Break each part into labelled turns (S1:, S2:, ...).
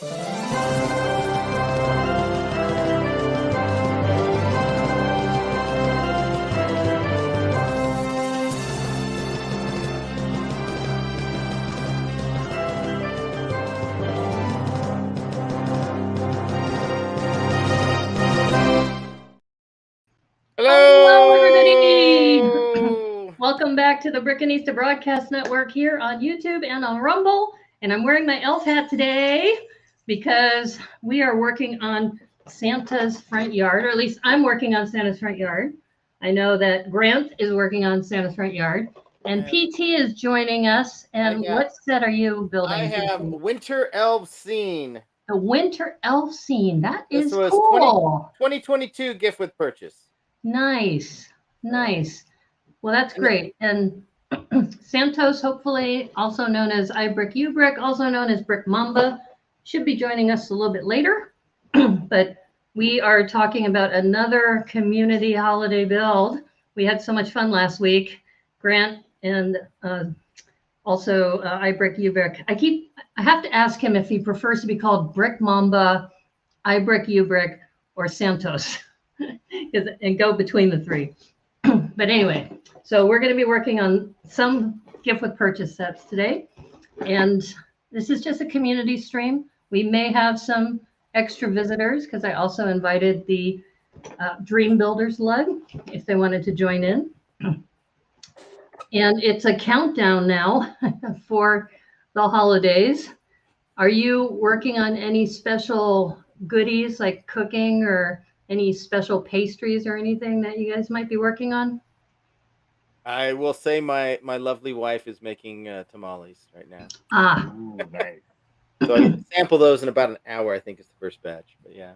S1: Hello, everybody. Welcome back to the Brickanista Broadcast Network here on YouTube and on Rumble. And I'm wearing my elf hat today because we are working on Santa's front yard, or at least I'm working on Santa's front yard. I know that Grant is working on Santa's front yard, and PT is joining us. And what set are you building?
S2: I have Winter Elf Scene.
S1: The Winter Elf Scene. That is
S2: this was
S1: cool.
S2: 2022 gift with purchase.
S1: Nice. Well, that's great. And Santos, hopefully also known as iBrick UBrick, also known as Brick Mamba, should be joining us a little bit later. But we are talking about another community holiday build. We had so much fun last week. Grant and also iBrick UBrick. I have to ask him if he prefers to be called Brick Mamba, iBrick UBrick, or Santos. And go between the three. But anyway, so we're going to be working on some gift with purchase sets today. And this is just a community stream. We may have some extra visitors because I also invited the Dream Builders Lug if they wanted to join in. And it's a countdown now for the holidays. Are you working on any special goodies like cooking or any special pastries or anything that you guys might be working on?
S2: I will say my lovely wife is making tamales right now.
S3: Ooh, nice.
S2: So I can sample those in about an hour, I think is the first batch. But yeah.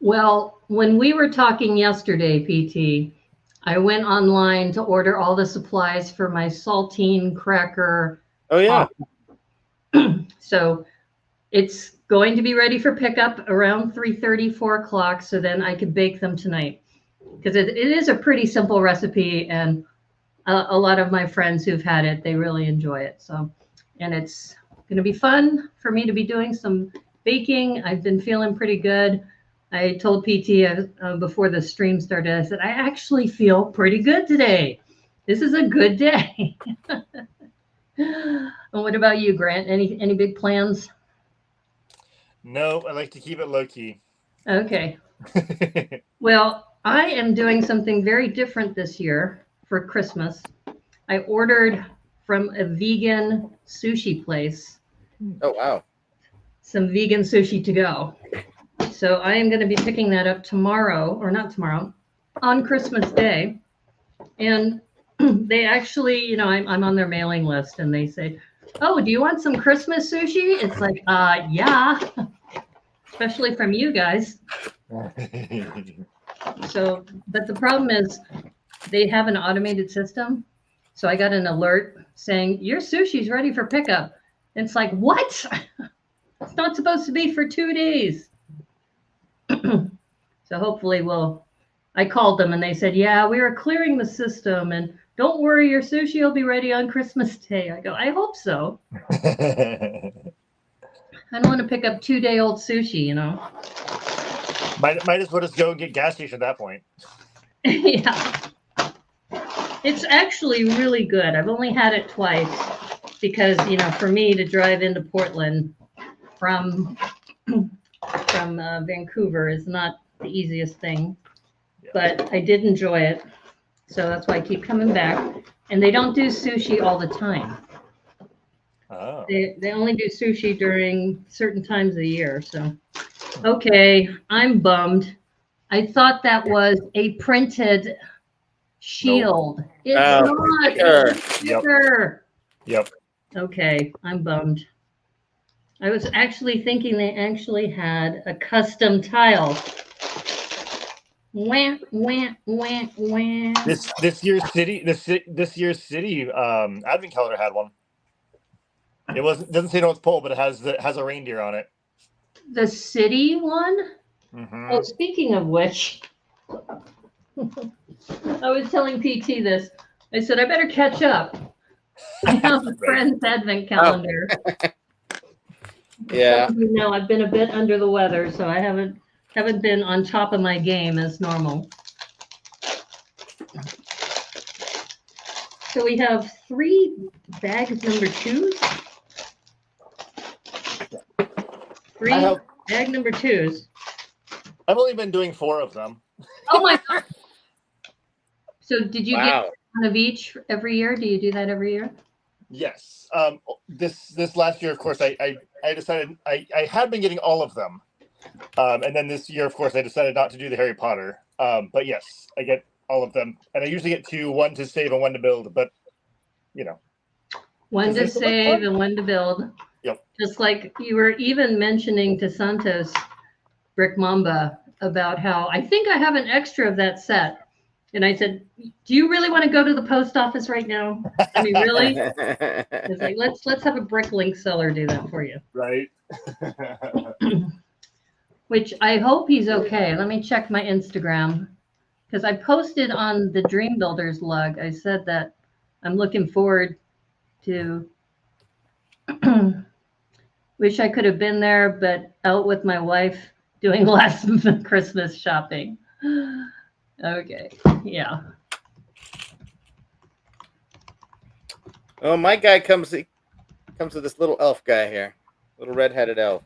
S1: Well, when we were talking yesterday, PT, I went online to order all the supplies for my saltine cracker.
S2: Oh, yeah.
S1: So it's going to be ready for pickup around 3:30, 4 o'clock, so then I could bake them tonight. Because it is a pretty simple recipe, and a lot of my friends who've had it, they really enjoy it. So, and it's going to be fun for me to be doing some baking. I've been feeling pretty good. I told PT before the stream started, I said, I actually feel pretty good today. This is a good day. And what about you, Grant? Any big plans?
S3: No, I like to keep it low key.
S1: Okay. Well, I am doing something very different this year for Christmas. I ordered from a vegan sushi place.
S2: Oh, wow.
S1: Some vegan sushi to go. So I am going to be picking that up tomorrow, or not tomorrow, on Christmas Day. And they actually, I'm on their mailing list, and they say, oh, do you want some Christmas sushi? It's like, yeah, especially from you guys. So, but the problem is they have an automated system. So I got an alert saying, your sushi's ready for pickup. And it's like, what? It's not supposed to be for 2 days. So hopefully I called them and they said, yeah, we were clearing the system and don't worry, your sushi will be ready on Christmas Day. I go, I hope so. I don't want to pick up 2-day-old sushi,
S3: Might as well just go and get gas station at that point.
S1: Yeah. It's actually really good. I've only had it twice because, for me to drive into Portland from Vancouver is not the easiest thing. Yeah. But I did enjoy it. So that's why I keep coming back. And they don't do sushi all the time.
S3: Oh.
S1: They only do sushi during certain times of the year. So, okay, I'm bummed. I thought that was a printed shield. Nope. It's not. It's a sticker.
S3: Yep.
S1: Okay, I'm bummed. I was actually thinking they actually had a custom tile. Wah, wah, wah, wah.
S3: This year's city advent calendar had one. It doesn't say North Pole, but it has a reindeer on it.
S1: The city one?
S3: Mm-hmm.
S1: Oh, speaking of which, I was telling PT this. I said I better catch up. I have a friend's advent calendar.
S2: Yeah.
S1: Some of you know I've been a bit under the weather, so I haven't been on top of my game as normal. So we have 3 bags number 2s. 3 bag number 2s.
S3: I've only been doing 4 of them.
S1: Oh my God. So did you get
S2: Wow.
S1: one of each every year? Do you do that every year?
S3: Yes. This last year, of course, I decided I had been getting all of them, and then this year, of course, I decided not to do the Harry Potter. But yes, I get all of them, and I usually get 2, 1 to save and 1 to build. But you know,
S1: One to
S3: they're so much
S1: save
S3: fun.
S1: and one to build.
S3: Yep.
S1: Just like you were even mentioning to Santos, Brick Mamba, about how I think I have an extra of that set. And I said, do you really want to go to the post office right now? I mean, really? It's like, let's have a Bricklink seller do that for you.
S3: Right.
S1: Which I hope he's okay. Let me check my Instagram. Because I posted on the Dream Builders lug. I said that I'm looking forward to wish I could have been there, but out with my wife doing last Christmas shopping. Okay, yeah.
S2: Oh, my guy comes with this little elf guy here, little red-headed elf.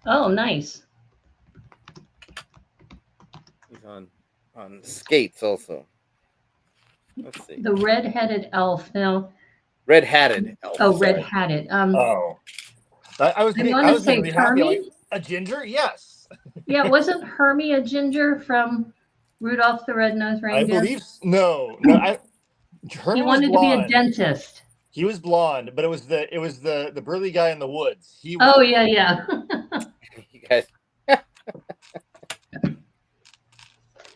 S1: Oh, nice.
S2: He's on skates also. Let's see.
S1: The red-headed elf. Now,
S2: Red-hatted elf.
S1: oh,
S2: sorry.
S1: red-hatted.
S3: Oh, I was
S1: wanna
S3: going
S1: say
S3: to be happy. I'm
S1: Hermie?
S3: like, a ginger? Yes.
S1: Yeah, wasn't Hermie a ginger from Rudolph the Red-Nosed
S3: I
S1: Reindeer?
S3: believe no. Hermie
S1: He
S3: was
S1: wanted to be a
S3: blonde.
S1: dentist.
S3: He was blonde, but it was the burly guy in the woods. He was,
S1: Oh, yeah.
S2: You guys.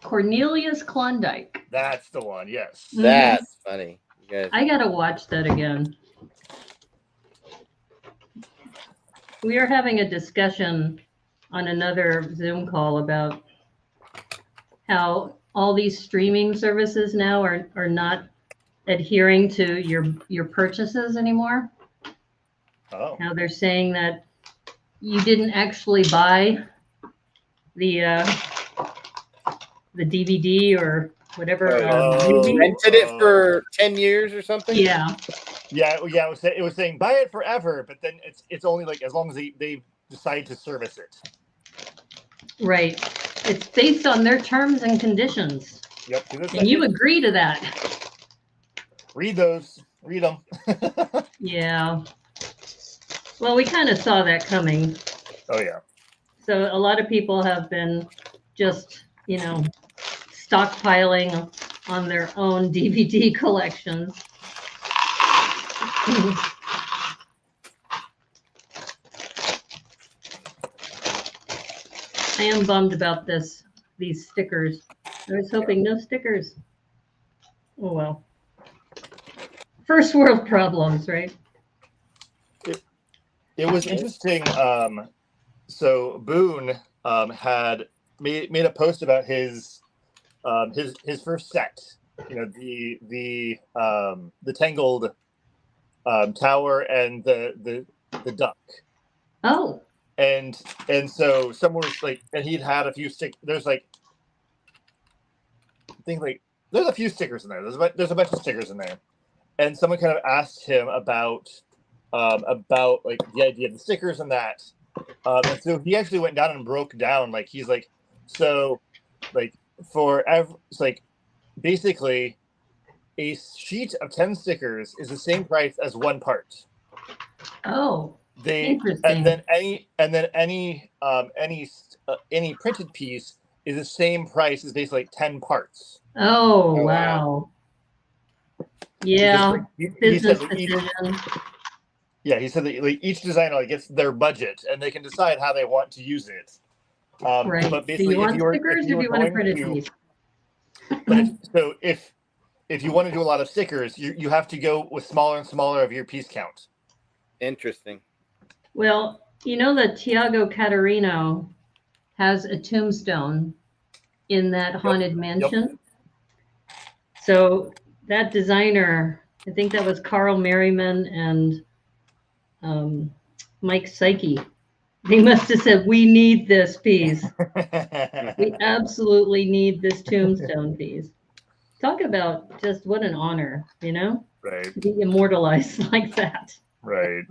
S1: Cornelius Klondike.
S3: That's the one. Yes.
S2: That's funny. You guys.
S1: I gotta watch that again. We are having a discussion on another Zoom call about how all these streaming services now are not adhering to your purchases anymore.
S3: Oh.
S1: How they're saying that you didn't actually buy the DVD or whatever movie.
S2: Rented it for 10 years or something?
S1: Yeah.
S3: It was saying buy it forever, but then it's only like as long as they decide to service it.
S1: Right. It's based on their terms and conditions.
S3: Yep.
S1: And you agree to that.
S3: Read those. Read them.
S1: Yeah. Well, we kind of saw that coming.
S3: Oh yeah.
S1: So a lot of people have been just, stockpiling on their own DVD collections. I am bummed about these stickers. I was hoping no stickers. Oh well. First world problems, right?
S3: It was interesting. So Boone had made a post about his first set. The tangled tower and the duck.
S1: Oh.
S3: And so someone was like, and he'd had a few there's like, I think like there's a few stickers in there. There's a bunch of stickers in there, and someone kind of asked him about like the idea of the stickers and that, and so he actually went down and broke down. Like he's like, so like it's like basically a sheet of 10 stickers is the same price as one part.
S1: Oh.
S3: And then any printed piece is the same price as basically like 10 parts.
S1: Oh wow. Yeah.
S3: He said
S1: Business decision.
S3: he said that like each designer gets their budget and they can decide how they want to use it.
S1: Right.
S3: But
S1: Do
S3: basically,
S1: you want stickers or do you want a printed piece?
S3: So if you want to do a lot of stickers, you have to go with smaller and smaller of your piece count.
S2: Interesting.
S1: Well, that Tiago Catarino has a tombstone in that haunted mansion.
S3: Yep.
S1: So that designer, I think that was Carl Merriman and Mike Psyche. They must have said, "We need this piece. We absolutely need this tombstone piece." Talk about just what an honor,
S3: Right.
S1: to be immortalized like that.
S3: Right.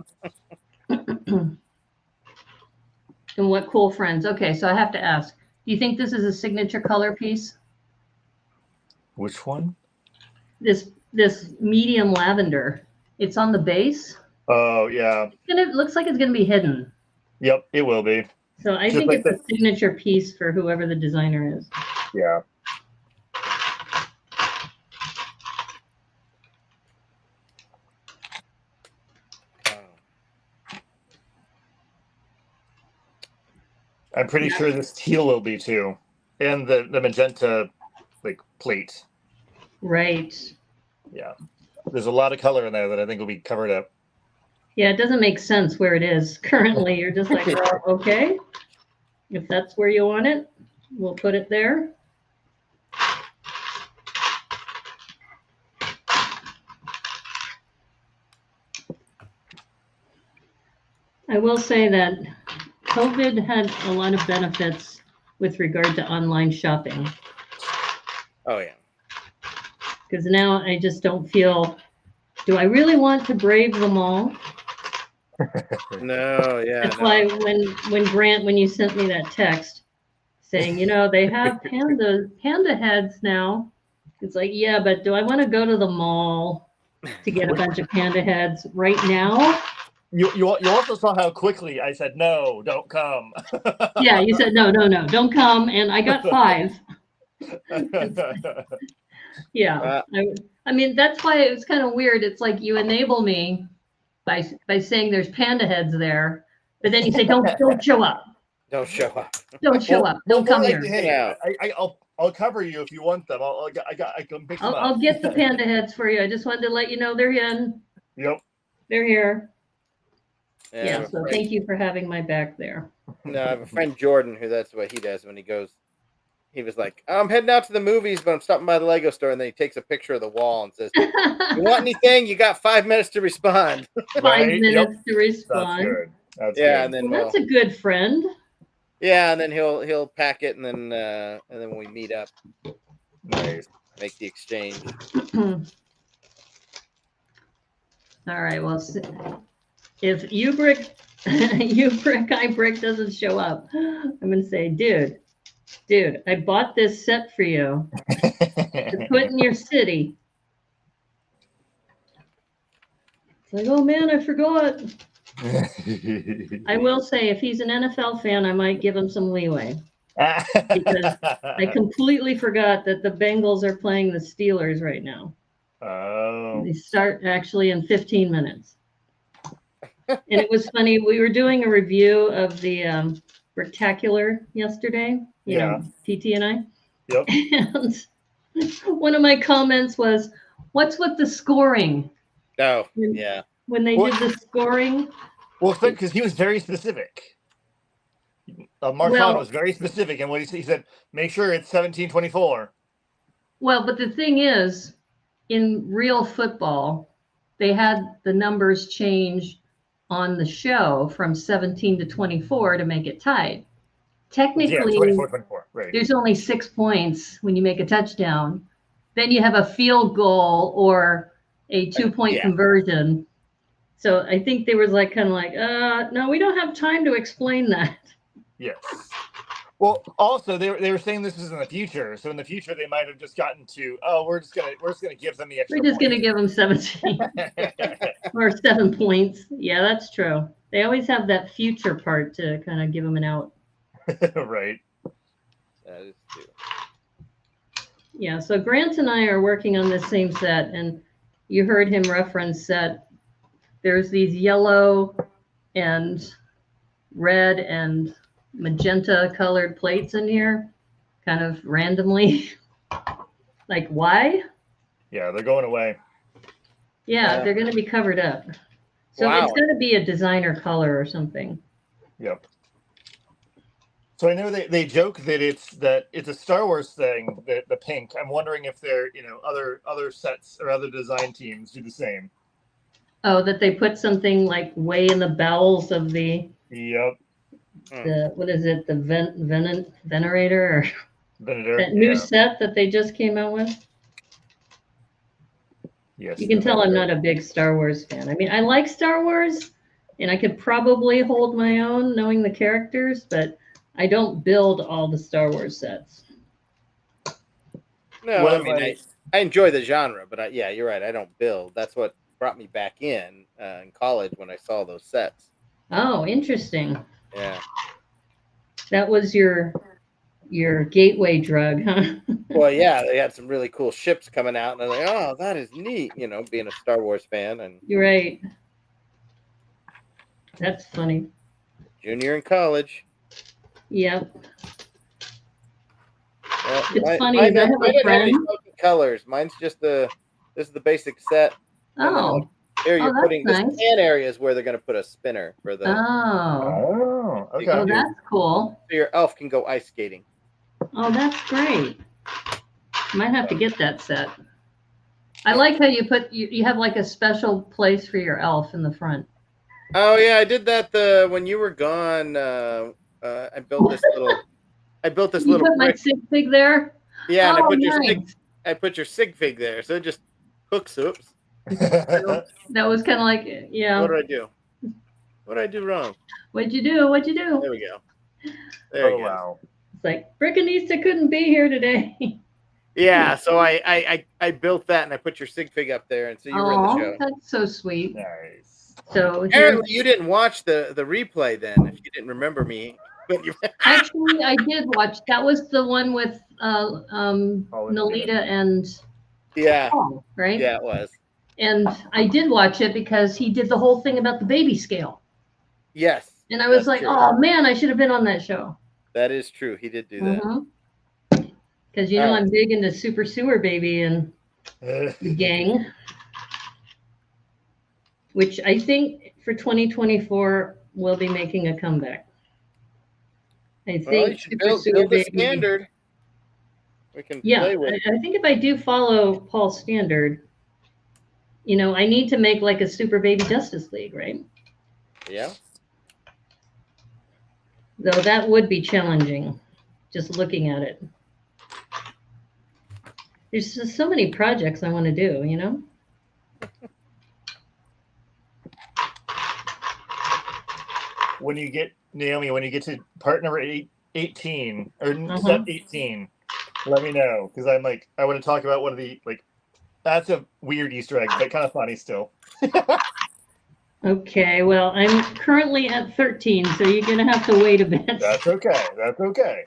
S1: And what cool friends. Okay, so I have to ask, do you think this is a signature color piece?
S3: Which one?
S1: This medium lavender. It's on the base.
S3: Oh yeah.
S1: It looks like it's gonna be hidden.
S3: Yep. It will be.
S1: So I
S3: Just
S1: think
S3: like
S1: it's a signature piece for whoever the designer is.
S3: Yeah. I'm pretty sure this teal will be too, and the magenta like plate.
S1: Right.
S3: Yeah. There's a lot of color in there that I think will be covered up.
S1: Yeah, it doesn't make sense where it is currently. You're just like, well, okay, if that's where you want it, we'll put it there. I will say that COVID had a lot of benefits with regard to online shopping,
S2: Oh yeah.
S1: because now I just don't feel, do I really want to brave the mall?
S2: No, yeah.
S1: That's
S2: no.
S1: why when Grant, when you sent me that text saying, they have panda heads now, it's like, yeah, but do I want to go to the mall to get a bunch of panda heads right now?
S3: You also saw how quickly I said no, don't come.
S1: Yeah, you said no, don't come, and I got 5. Yeah, I mean that's why it was kind of weird. It's like you enable me by saying there's panda heads there, but then you say don't show up.
S2: Don't show up.
S1: Don't show up. Don't come here.
S3: Hey, I'll cover you if you want them. I can pick them up.
S1: I'll get the panda heads for you. I just wanted to let you know they're in.
S3: Yep.
S1: They're here.
S2: Yeah,
S1: Yeah, so thank you for having my back there.
S2: No, I have a friend Jordan who that's what he does when he goes. He was like, I'm heading out to the movies, but I'm stopping by the Lego store, and then he takes a picture of the wall and says, "You want anything? You got 5 minutes to respond."
S1: 5 minutes to respond.
S3: That's good. That's
S2: yeah,
S3: good.
S2: and then
S1: Well, that's a good friend.
S2: Yeah, and then he'll pack it, and then when we meet up,
S3: Nice.
S2: make the exchange.
S1: All right. Well, if you brick, I brick doesn't show up, I'm gonna say, dude, I bought this set for you to put in your city. It's like, oh man, I forgot. I will say, if he's an NFL fan, I might give him some leeway because I completely forgot that the Bengals are playing the Steelers right now.
S3: Oh.
S1: They start actually in 15 minutes. And it was funny. We were doing a review of the Spectacular yesterday. You know, TT and I.
S3: Yep.
S1: And one of my comments was, "What's with the scoring?"
S2: Oh, yeah.
S1: When they did the scoring.
S3: Well, because he was very specific. Marchand was very specific, and what he said, make sure it's 17-24.
S1: Well, but the thing is, in real football, they had the numbers change on the show from 17 to 24 to make it tied. Technically,
S3: 24, right.
S1: There's only 6 points when you make a touchdown. Then you have a field goal or a 2-point conversion. So I think they was like, kind of like, no, we don't have time to explain that.
S3: Yes. Well, also they were saying this is in the future. So in the future they might have just gotten to, we're just gonna give them the extra.
S1: We're just gonna give them 17 or 7 points. Yeah, that's true. They always have that future part to kind of give them an out.
S3: Right.
S2: That is true.
S1: Yeah. So Grant and I are working on this same set, and you heard him reference that there's these yellow and red and magenta colored plates in here, kind of randomly. Like, why?
S3: Yeah, they're going away.
S1: Yeah, they're going to be covered up. So it's going to be a designer color or something.
S3: Yep. So I know they joke that it's a Star Wars thing, the pink. I'm wondering if they're other sets or other design teams do the same.
S1: Oh, that they put something like way in the bowels of the
S3: Yep.
S1: what is it? The Venerator or
S3: Venator.
S1: that new
S3: Yeah.
S1: set that they just came out with?
S3: Yes.
S1: You can
S3: the
S1: tell I'm
S3: Venator.
S1: not a big Star Wars fan. I mean, I like Star Wars, and I could probably hold my own knowing the characters, but I don't build all the Star Wars sets.
S2: No,
S3: One
S2: I
S3: of
S2: mean,
S3: my
S2: I enjoy the genre, but yeah, you're right. I don't build. That's what brought me back in college when I saw those sets.
S1: Oh, interesting.
S2: Yeah.
S1: That was your gateway drug, huh?
S2: Well, yeah, they had some really cool ships coming out, and I was like, oh, that is neat. You know, being a Star Wars fan and
S1: You're right. That's funny.
S2: junior in college.
S1: Yep.
S2: Yeah,
S1: It's
S2: mine,
S1: funny
S2: mine,
S1: is I
S2: don't,
S1: have
S2: mine
S1: a
S2: didn't have any
S1: friend.
S2: funky colors. Mine's just this is the basic set, and then like
S1: Oh,
S2: here
S1: oh,
S2: you're
S1: that's
S2: putting this
S1: nice.
S2: tan area is where they're going to put a spinner for the
S1: Oh,
S3: Oh,
S2: so you can
S1: oh,
S3: okay.
S2: do
S1: that's cool.
S2: so your elf can go ice skating.
S1: Oh, that's great. Might have to get that set. I like how you have like a special place for your elf in the front.
S2: Oh yeah, I did that the when you were gone. I built this
S1: You
S2: little
S1: put my
S2: brick.
S1: sig fig there.
S2: Yeah, and
S1: Oh, nice.
S2: I put your sig fig there, so it just hooks. Oops,
S1: So that was kind of like,
S2: what
S1: yeah.
S2: did I do? What did I do wrong?
S1: What'd you do? What'd you do?
S2: There we go. There
S3: Oh
S2: he goes.
S3: wow.
S1: It's like Brickanista couldn't be here today.
S2: Yeah, so I built that and I put your sig fig up there, and so you were in the
S1: Oh,
S2: show.
S1: that's so sweet.
S3: Nice.
S1: So here's
S2: Apparently, you didn't watch the replay then, if you didn't remember me. But you,
S1: actually I did watch. That was the one with
S3: All in
S1: Nolita and
S2: yeah,
S1: Paul, right?
S2: yeah, it was.
S1: And I did watch it because he did the whole thing about the baby scale.
S2: Yes,
S1: And I was
S2: that's
S1: like,
S2: true.
S1: oh man, I should have been on that show.
S2: That is true. He did do that.
S1: Because you know
S2: All right.
S1: I'm big into Super Sewer Baby and the gang, which I think for 2024 will be making a comeback. I
S2: Well, you
S1: think
S2: should
S1: Super Sewer
S2: build a
S1: Baby.
S2: standard we can
S1: Yeah,
S2: play with.
S1: I think if I do follow Paul's standard, you know, I need to make like a Super Baby Justice League, right?
S2: Yeah.
S1: Though that would be challenging, just looking at it. There's just so many projects I want to do, you know?
S3: When you get Naomi, when you get to part number 18 or
S1: Uh-huh.
S3: step 18, let me know because I'm like I want to talk about one of the like that's a weird Easter egg, but kind of funny still.
S1: Okay, well, I'm currently at 13, so you're going to have to wait a bit.
S3: That's okay. That's okay.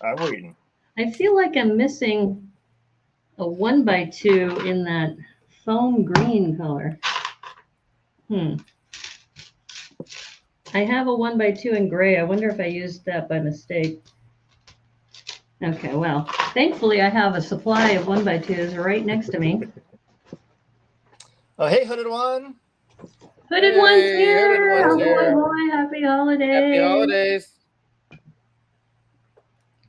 S3: I'm waiting.
S1: I feel like I'm missing a 1x2 in that foam green color. I have a 1x2 in gray. I wonder if I used that by mistake. Okay, well, thankfully I have a supply of 1x2s right next to me.
S3: Oh, hey, Hooded One.
S1: Hooded
S2: Hey,
S1: One's
S2: Hooded
S1: here!
S2: One's
S1: Oh,
S2: here.
S1: boy, happy holidays!
S2: Happy holidays.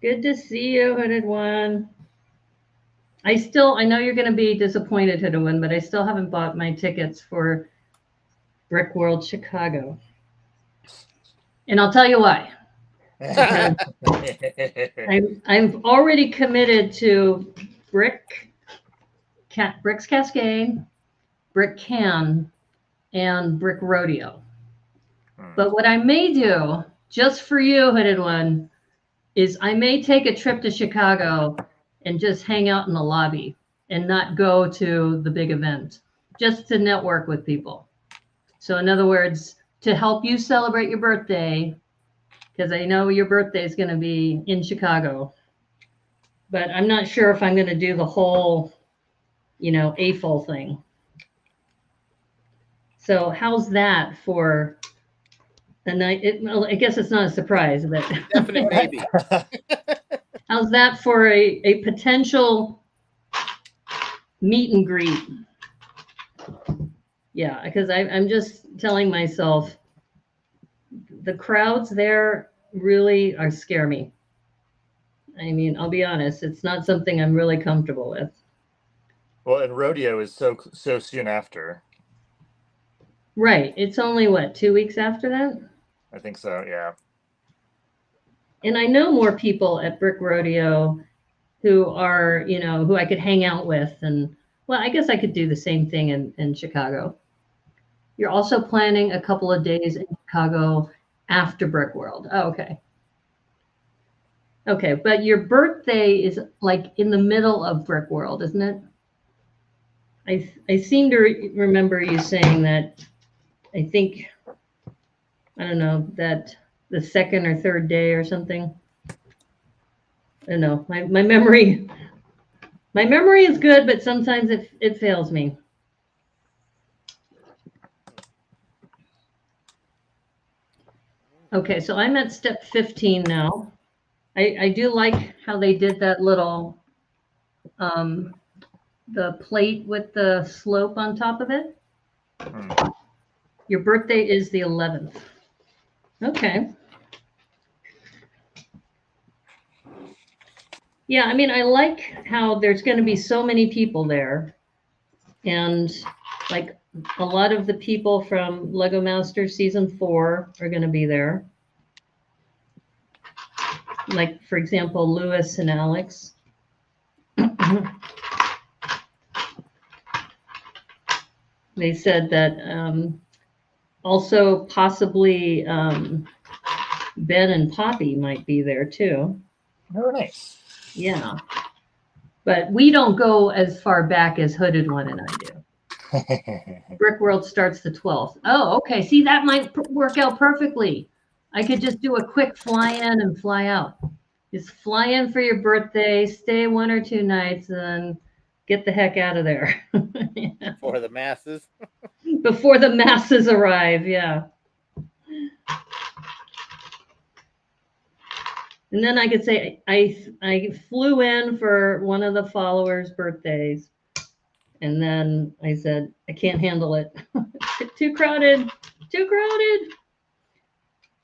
S1: Good to see you, Hooded One. I know you're going to be disappointed, Hooded One, but I still haven't bought my tickets for Brick World Chicago. And I'll tell you why. I'm already committed to Bricks Cascade, Brick Can, and Brick Rodeo. But what I may do, just for you, Hooded One, is I may take a trip to Chicago and just hang out in the lobby and not go to the big event, just to network with people. So in other words, to help you celebrate your birthday, because I know your birthday is going to be in Chicago, but I'm not sure if I'm going to do the whole, you know, AFOL thing. So how's that for the night? Well, I guess it's not a surprise, but
S2: Definite maybe.
S1: how's that for a potential meet and greet? Yeah, because I'm just telling myself the crowds there really scare me. I mean, I'll be honest, it's not something I'm really comfortable with.
S3: Well, and rodeo is so soon after.
S1: Right. It's only what, 2 weeks after that?
S3: I think so. Yeah.
S1: And I know more people at Brick Rodeo who are, who I could hang out with. And well, I guess I could do the same thing in Chicago. You're also planning a couple of days in Chicago after Brick World. Oh, okay. Okay. But your birthday is like in the middle of Brick World, isn't it? I seem to remember you saying that. I think, I don't know, that the second or third day or something. I don't know. My memory is good, but sometimes it fails me. Okay, so I'm at step 15 now. I do like how they did that little the plate with the slope on top of it. Your birthday is the 11th. Okay. Yeah, I mean, I like how there's going to be so many people there. And like a lot of the people from Lego Masters Season 4 are going to be there. Like, for example, Lewis and Alex. They said that also possibly Ben and Poppy might be there too.
S3: Very nice.
S1: Yeah. But we don't go as far back as Hooded One and I do. Brick World starts the 12th. Oh, okay. See, that might work out perfectly. I could just do a quick fly in and fly out. Just fly in for your birthday, stay 1 or 2 nights, and get the heck out of there. Yeah.
S2: For the masses.
S1: Before the masses arrive, yeah. And then I could say I flew in for one of the followers' birthdays. And then I said, I can't handle it. Too crowded. Too crowded.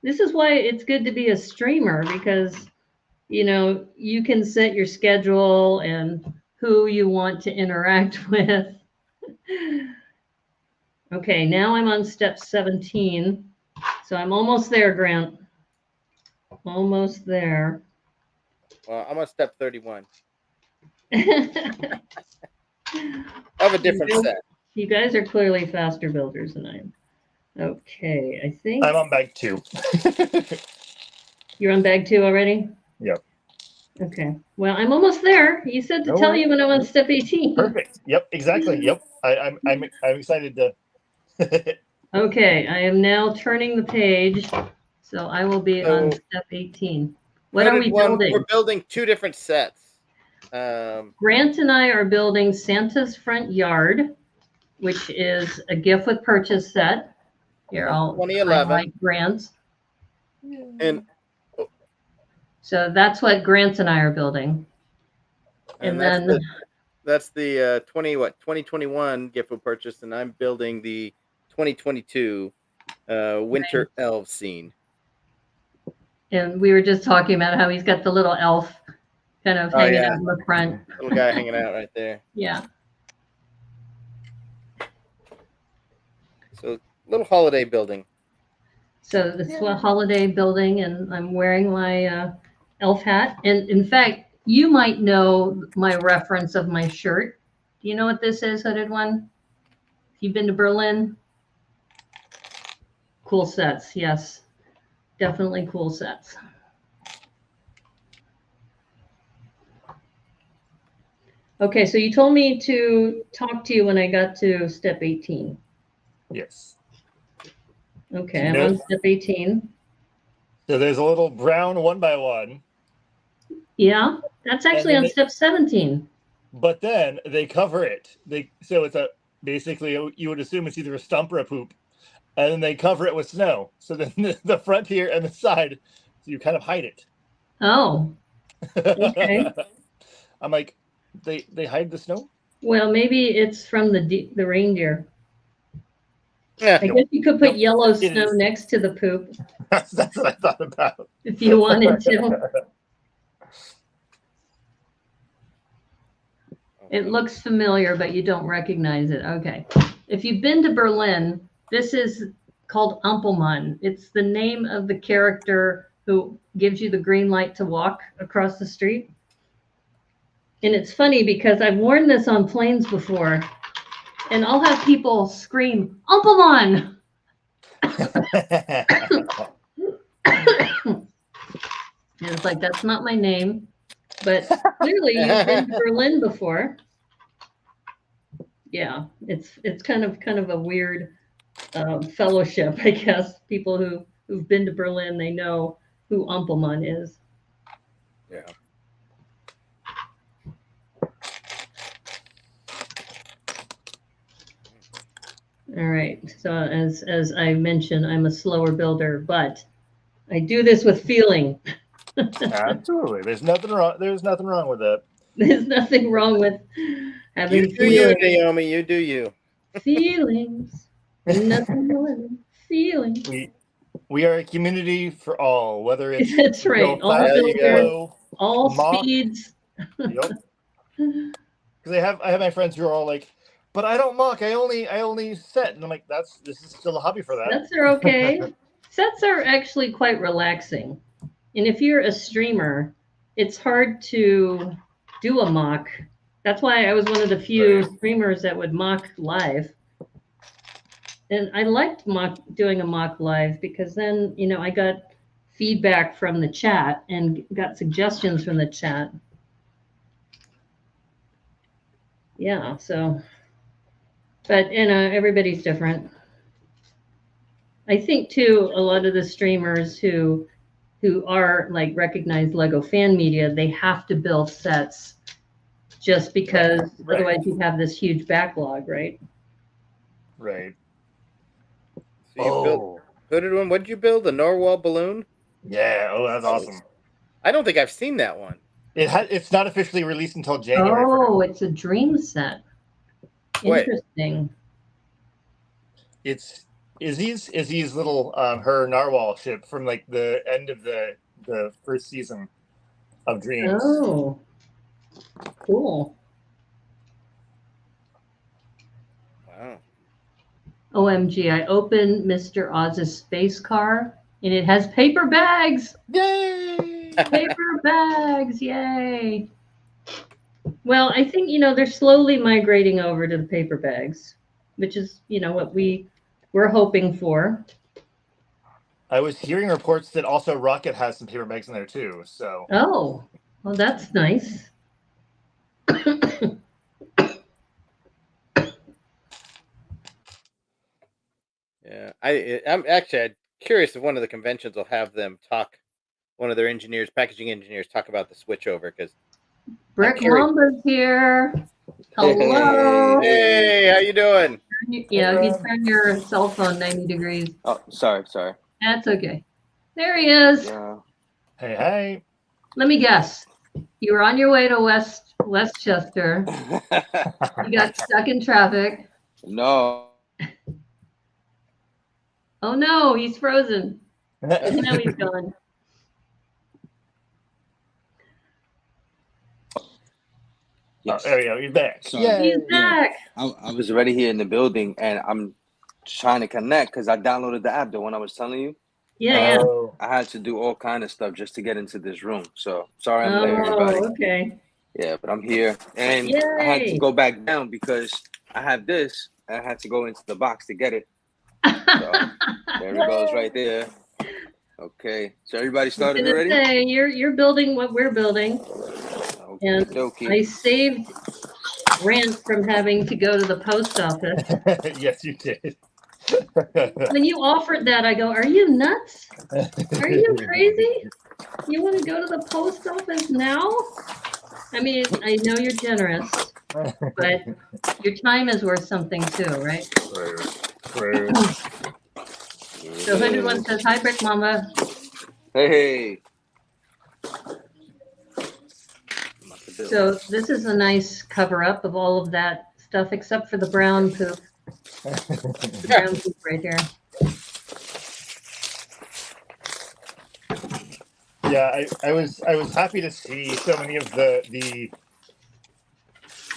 S1: This is why it's good to be a streamer because, you can set your schedule and who you want to interact with. Okay, now I'm on step 17. So I'm almost there, Grant. Almost there.
S2: Well, I'm on step 31.
S1: I
S2: Of a different set.
S1: You guys are clearly faster builders than I am. Okay, I think
S3: I'm on bag 2.
S1: you're on bag 2 already?
S3: Yep.
S1: Okay. Well, I'm almost there. You said to tell you when I'm on step 18.
S3: Perfect. Yep. Exactly. Yep. I'm excited to.
S1: Okay, I am now turning the page, so I will be on step 18. What are we building?
S2: We're building 2 different sets.
S1: Grant and I are building Santa's Front Yard, which is a gift with purchase set. Here, I'll
S2: 2011.
S1: highlight Grant's.
S2: And
S1: So that's what Grant and I are building. And then
S2: that's the 2021 gift with purchase, and I'm building the 2022 winter elf scene.
S1: And we were just talking about how he's got the little elf kind of hanging out in the front.
S2: Little guy hanging out right there.
S1: Yeah.
S2: So little holiday building.
S1: So this is a holiday building, and I'm wearing my elf hat. And in fact, you might know my reference of my shirt. Do you know what this is, Hooded One? You've been to Berlin? Cool sets, yes. Definitely cool sets. Okay, so you told me to talk to you when I got to step 18.
S3: Yes.
S1: Okay, I'm on step 18.
S3: So there's a little brown 1x1.
S1: Yeah, that's actually on step 17.
S3: But then they cover it. So it's basically you would assume it's either a stump or a poop, and then they cover it with snow. So then the front here and the side, so you kind of hide it.
S1: Oh, okay.
S3: I'm like, they hide the snow.
S1: Well, maybe it's from the reindeer.
S2: Yeah.
S1: I guess you could put yellow snow next to the poop.
S3: That's what I thought about.
S1: If you wanted to. It looks familiar, but you don't recognize it. Okay. If you've been to Berlin, This is called Umpelman. It's the name of the character who gives you the green light to walk across the street. And it's funny because I've worn this on planes before, and I'll have people scream, Umpelman! And it's like, that's not my name. But clearly you've been to Berlin before. Yeah, it's kind of a weird fellowship, I guess. People who've been to Berlin, they know who Umpelmann is.
S2: Yeah.
S1: All right. So as I mentioned, I'm a slower builder, but I do this with feeling.
S3: Absolutely. There's nothing wrong. There's nothing wrong with it.
S1: There's nothing wrong with having
S2: You do you,
S1: feelings.
S2: Naomi. You do you.
S1: Feelings. Nothing more than feelings.
S3: We are a community for all, whether it's
S1: That's right. All
S2: There you go.
S1: builders, all
S3: Mock.
S1: speeds.
S3: Yep. Because I have my friends who are all like, but I don't mock. I only set, and I'm like, this is still a hobby for that.
S1: Sets are okay. Sets are actually quite relaxing. And if you're a streamer, it's hard to do a mock. That's why I was one of the few
S3: Right.
S1: streamers that would mock live. And I liked doing a mock live because then, I got feedback from the chat and got suggestions from the chat. Yeah, so, but, everybody's different. I think too, a lot of the streamers who are like recognized Lego fan media, they have to build sets just because
S3: Right.
S1: otherwise you have this huge backlog, right?
S3: Right.
S2: So you built hooded one. What did you build? A narwhal balloon?
S3: Yeah. Oh, that's awesome.
S2: I don't think I've seen that one.
S3: It's not officially released until January.
S1: Oh, it's a dream set.
S2: Wait.
S1: Interesting.
S3: It's Izzy's little her narwhal ship from like the end of the first season of Dreams.
S1: Oh, cool.
S2: Wow.
S1: OMG, I opened Mr. Oz's space car and it has paper bags.
S3: Yay!
S1: Paper bags, yay. Well, I think, they're slowly migrating over to the paper bags, which is, what we're hoping for.
S3: I was hearing reports that also Rocket has some paper bags in there too. So.
S1: Oh, well, that's nice.
S2: Yeah, I'm actually curious if one of the conventions will have them talk. One of their engineers, packaging engineers, talk about the switchover because
S1: Brick Mamba's here. Hello.
S2: Hey, how you doing?
S1: Yeah, you turn your cell phone 90 degrees.
S4: Oh, sorry.
S1: That's okay. There he is.
S4: Yeah.
S3: Hey.
S1: Let me guess. You were on your way to Westchester. You got stuck in traffic.
S4: No.
S1: Oh no, he's frozen. Now he's gone.
S4: Yes.
S3: Oh, there we go. He's back.
S4: Sorry.
S3: Yay.
S1: He's back.
S4: I was already here in the building, and I'm trying to connect because I downloaded the app, the one I was telling you.
S1: Yeah,
S3: Oh.
S4: I had to do all kind of stuff just to get into this room. So sorry I'm late, everybody.
S1: Oh, okay.
S4: Yeah, but I'm here, and I had to go back down because I have this. And I had to go into the box to get it. So there it goes, right there. Okay, so everybody started already.
S1: Say, you're building what we're building, and I saved Grant from having to go to the post office.
S3: Yes, you did.
S1: When you offered that, I go, "Are you nuts? Are you crazy? You want to go to the post office now?" I mean, I know you're generous, but your time is worth something too, right?
S3: True.
S1: So everyone says, "Hi, Brick Mama."
S4: Hey.
S1: So this is a nice cover up of all of that stuff, except for the brown poop. The brown poop right here.
S3: Yeah, I was happy to see so many of the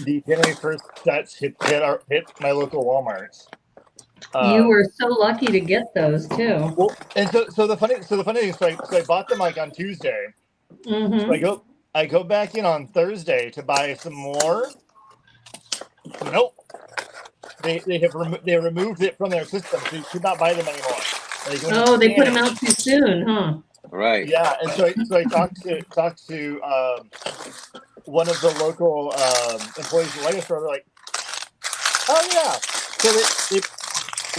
S3: January 1st sets hit my local Walmarts.
S1: You were so lucky to get those too.
S3: Well, and so the funny thing is, so I bought them like on Tuesday.
S1: Mm-hmm.
S3: So I go back in on Thursday to buy some more. Nope. They removed it from their system, so you could not buy them anymore. Like,
S1: Oh, they put them out too soon, huh?
S4: Right.
S3: Yeah, and so I talked to one of the local employees at the Lego store. They're like, "Oh yeah," so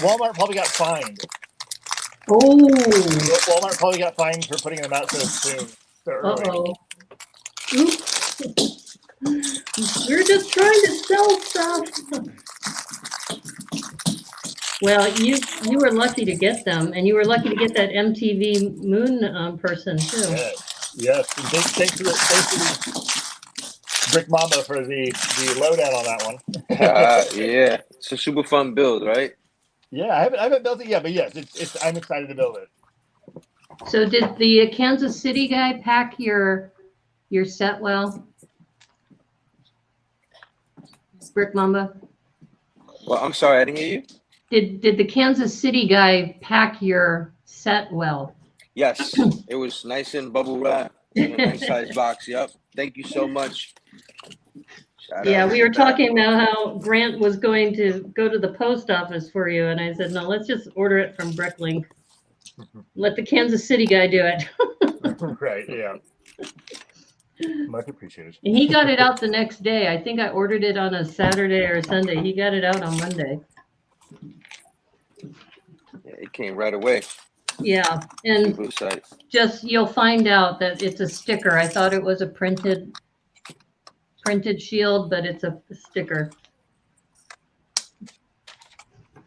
S3: Walmart probably got fined.
S1: Oh.
S3: Walmart probably got fined for putting them out so soon, so early.
S1: Uh-oh. Oops. We're just trying to sell stuff. Well, you were lucky to get them, and you were lucky to get that MTV Moon person too.
S3: Yes. And thanks to the Brick Mamba for the lowdown on that one.
S4: Yeah, it's a super fun build, right?
S3: Yeah, I haven't built it yet, but yes, it's I'm excited to build it.
S1: So did the Kansas City guy pack your set well? Brick Mamba?
S4: Well, I'm sorry, I didn't hear you.
S1: Did the Kansas City guy pack your set well?
S4: Yes, it was nice and bubble wrap in a nice size box. Yep. Thank you so much.
S1: Yeah, we were talking about how Grant was going to go to the post office for you, and I said, no, let's just order it from Bricklink. Let the Kansas City guy do it.
S3: Right, yeah. Much appreciated.
S1: And he got it out the next day. I think I ordered it on a Saturday or a Sunday. He got it out on Monday.
S4: Yeah, it came right away.
S1: Yeah, and just you'll find out that it's a sticker. I thought it was a printed shield, but it's a sticker.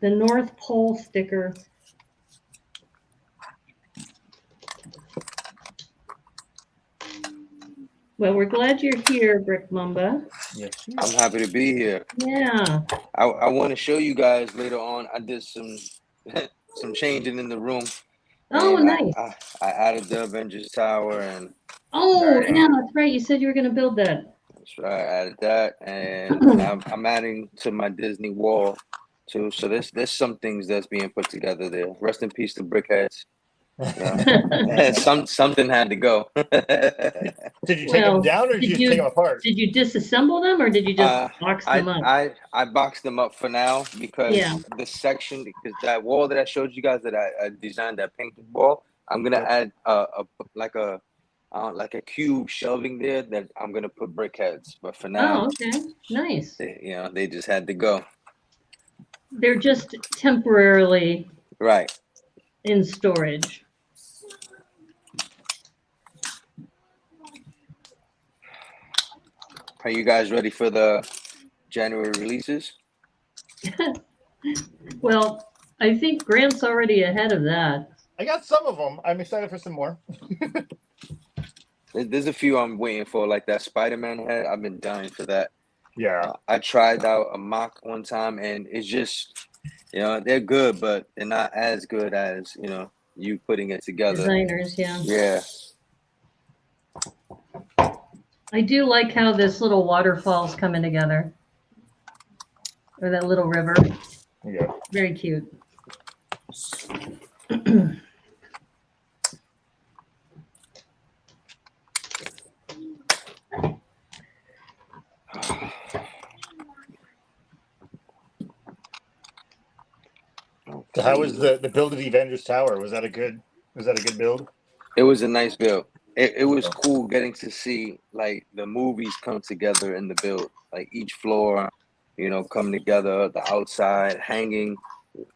S1: The North Pole sticker. Well, we're glad you're here, Brick Mamba.
S3: Yes.
S4: I'm happy to be here.
S1: Yeah.
S4: I want to show you guys later on. I did some changing in the room.
S1: Oh, nice.
S4: I added the Avengers Tower and.
S1: Oh, yeah, that's right. You said you were going to build that.
S4: That's right. I added that, and I'm adding to my Disney wall too. So there's some things that's being put together there. Rest in peace to Brickheads. Yeah. Something had to go.
S3: Did you take them down, or did you take them apart?
S1: Did you disassemble them, or did you just box them up?
S4: I boxed them up for now because the section, because that wall that I showed you guys that I designed, that painted wall, I'm gonna add like a cube shelving there that I'm gonna put Brickheads. But for now,
S1: okay, nice.
S4: They just had to go.
S1: They're just temporarily in storage.
S4: Are you guys ready for the January releases?
S1: Well, I think Grant's already ahead of that.
S3: I got some of them. I'm excited for some more.
S4: There's a few I'm waiting for, like that Spider-Man head. I've been dying for that.
S3: Yeah.
S4: I tried out a mock one time, and it's just, they're good, but they're not as good as, you putting it together.
S1: Designers, yeah.
S4: Yeah.
S1: I do like how this little waterfall's coming together. Or that little river.
S3: Yeah.
S1: Very cute.
S3: So how was the build of the Avengers Tower? Was that a good build?
S4: It was a nice build. It was cool getting to see like the movies come together in the build, like each floor, come together, the outside hanging.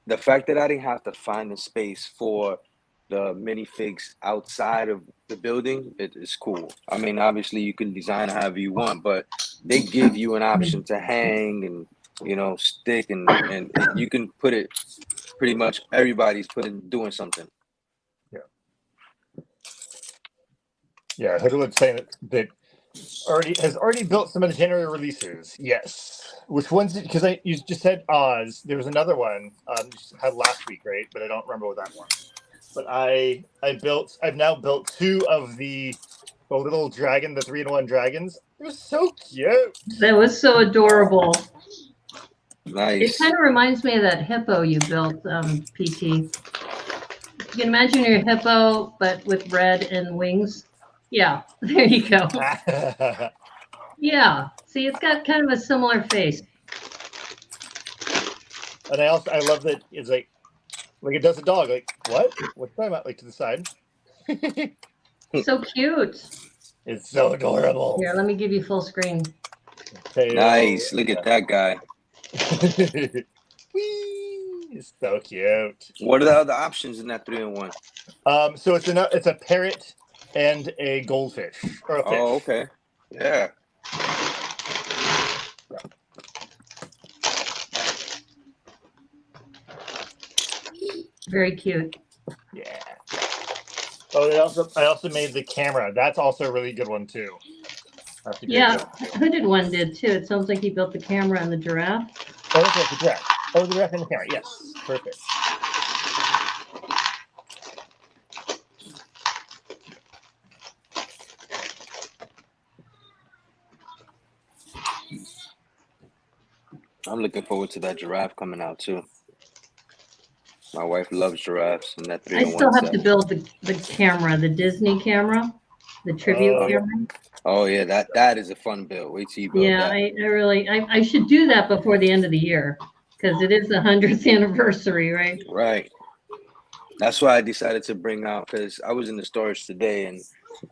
S4: The fact that I didn't have to find a space for the minifigs outside of the building, it is cool. I mean, obviously you can design it however you want, but they give you an option to hang and stick and you can put it. Pretty much everybody's doing something.
S3: Yeah, Hoodwood's saying that has already built some of the January releases. Yes. Which ones? Because you just said Oz. There was another one you had last week, right? But I don't remember what that one. But I've now built 2 of the little dragon, the 3-in-1 dragons. It was so cute.
S1: That was so adorable.
S4: Nice.
S1: kind of reminds me of that hippo you built, PT. You can imagine your hippo, but with red and wings. Yeah, there you go. Yeah, see, it's got kind of a similar face.
S3: And I love that it's like it does a dog. Like, what? What's talking about? Like to the side.
S1: So cute.
S3: It's so adorable.
S1: Here, let me give you full screen.
S4: Nice. Look at that guy.
S3: Whee! It's so cute.
S4: What are the other options in that 3-in-1?
S3: So it's a parrot and a goldfish or a fish.
S4: Oh, okay. Yeah.
S1: Very cute.
S3: Yeah. Oh, I also made the camera. That's also a really good one too.
S1: Yeah, Hooded One did too. It sounds like he built the camera and the giraffe.
S3: Oh, that's right, the giraffe. Oh, the giraffe and the camera. Yes, perfect.
S4: I'm looking forward to that giraffe coming out too. My wife loves giraffes and that 3-in-1
S1: I still have
S4: set.
S1: to build the camera, the Disney camera, the tribute camera.
S4: Oh yeah, that is a fun build. Wait till you build
S1: Yeah,
S4: that.
S1: I should do that before the end of the year because it is the 100th anniversary, right?
S4: Right. That's why I decided to bring out, because I was in the storage today and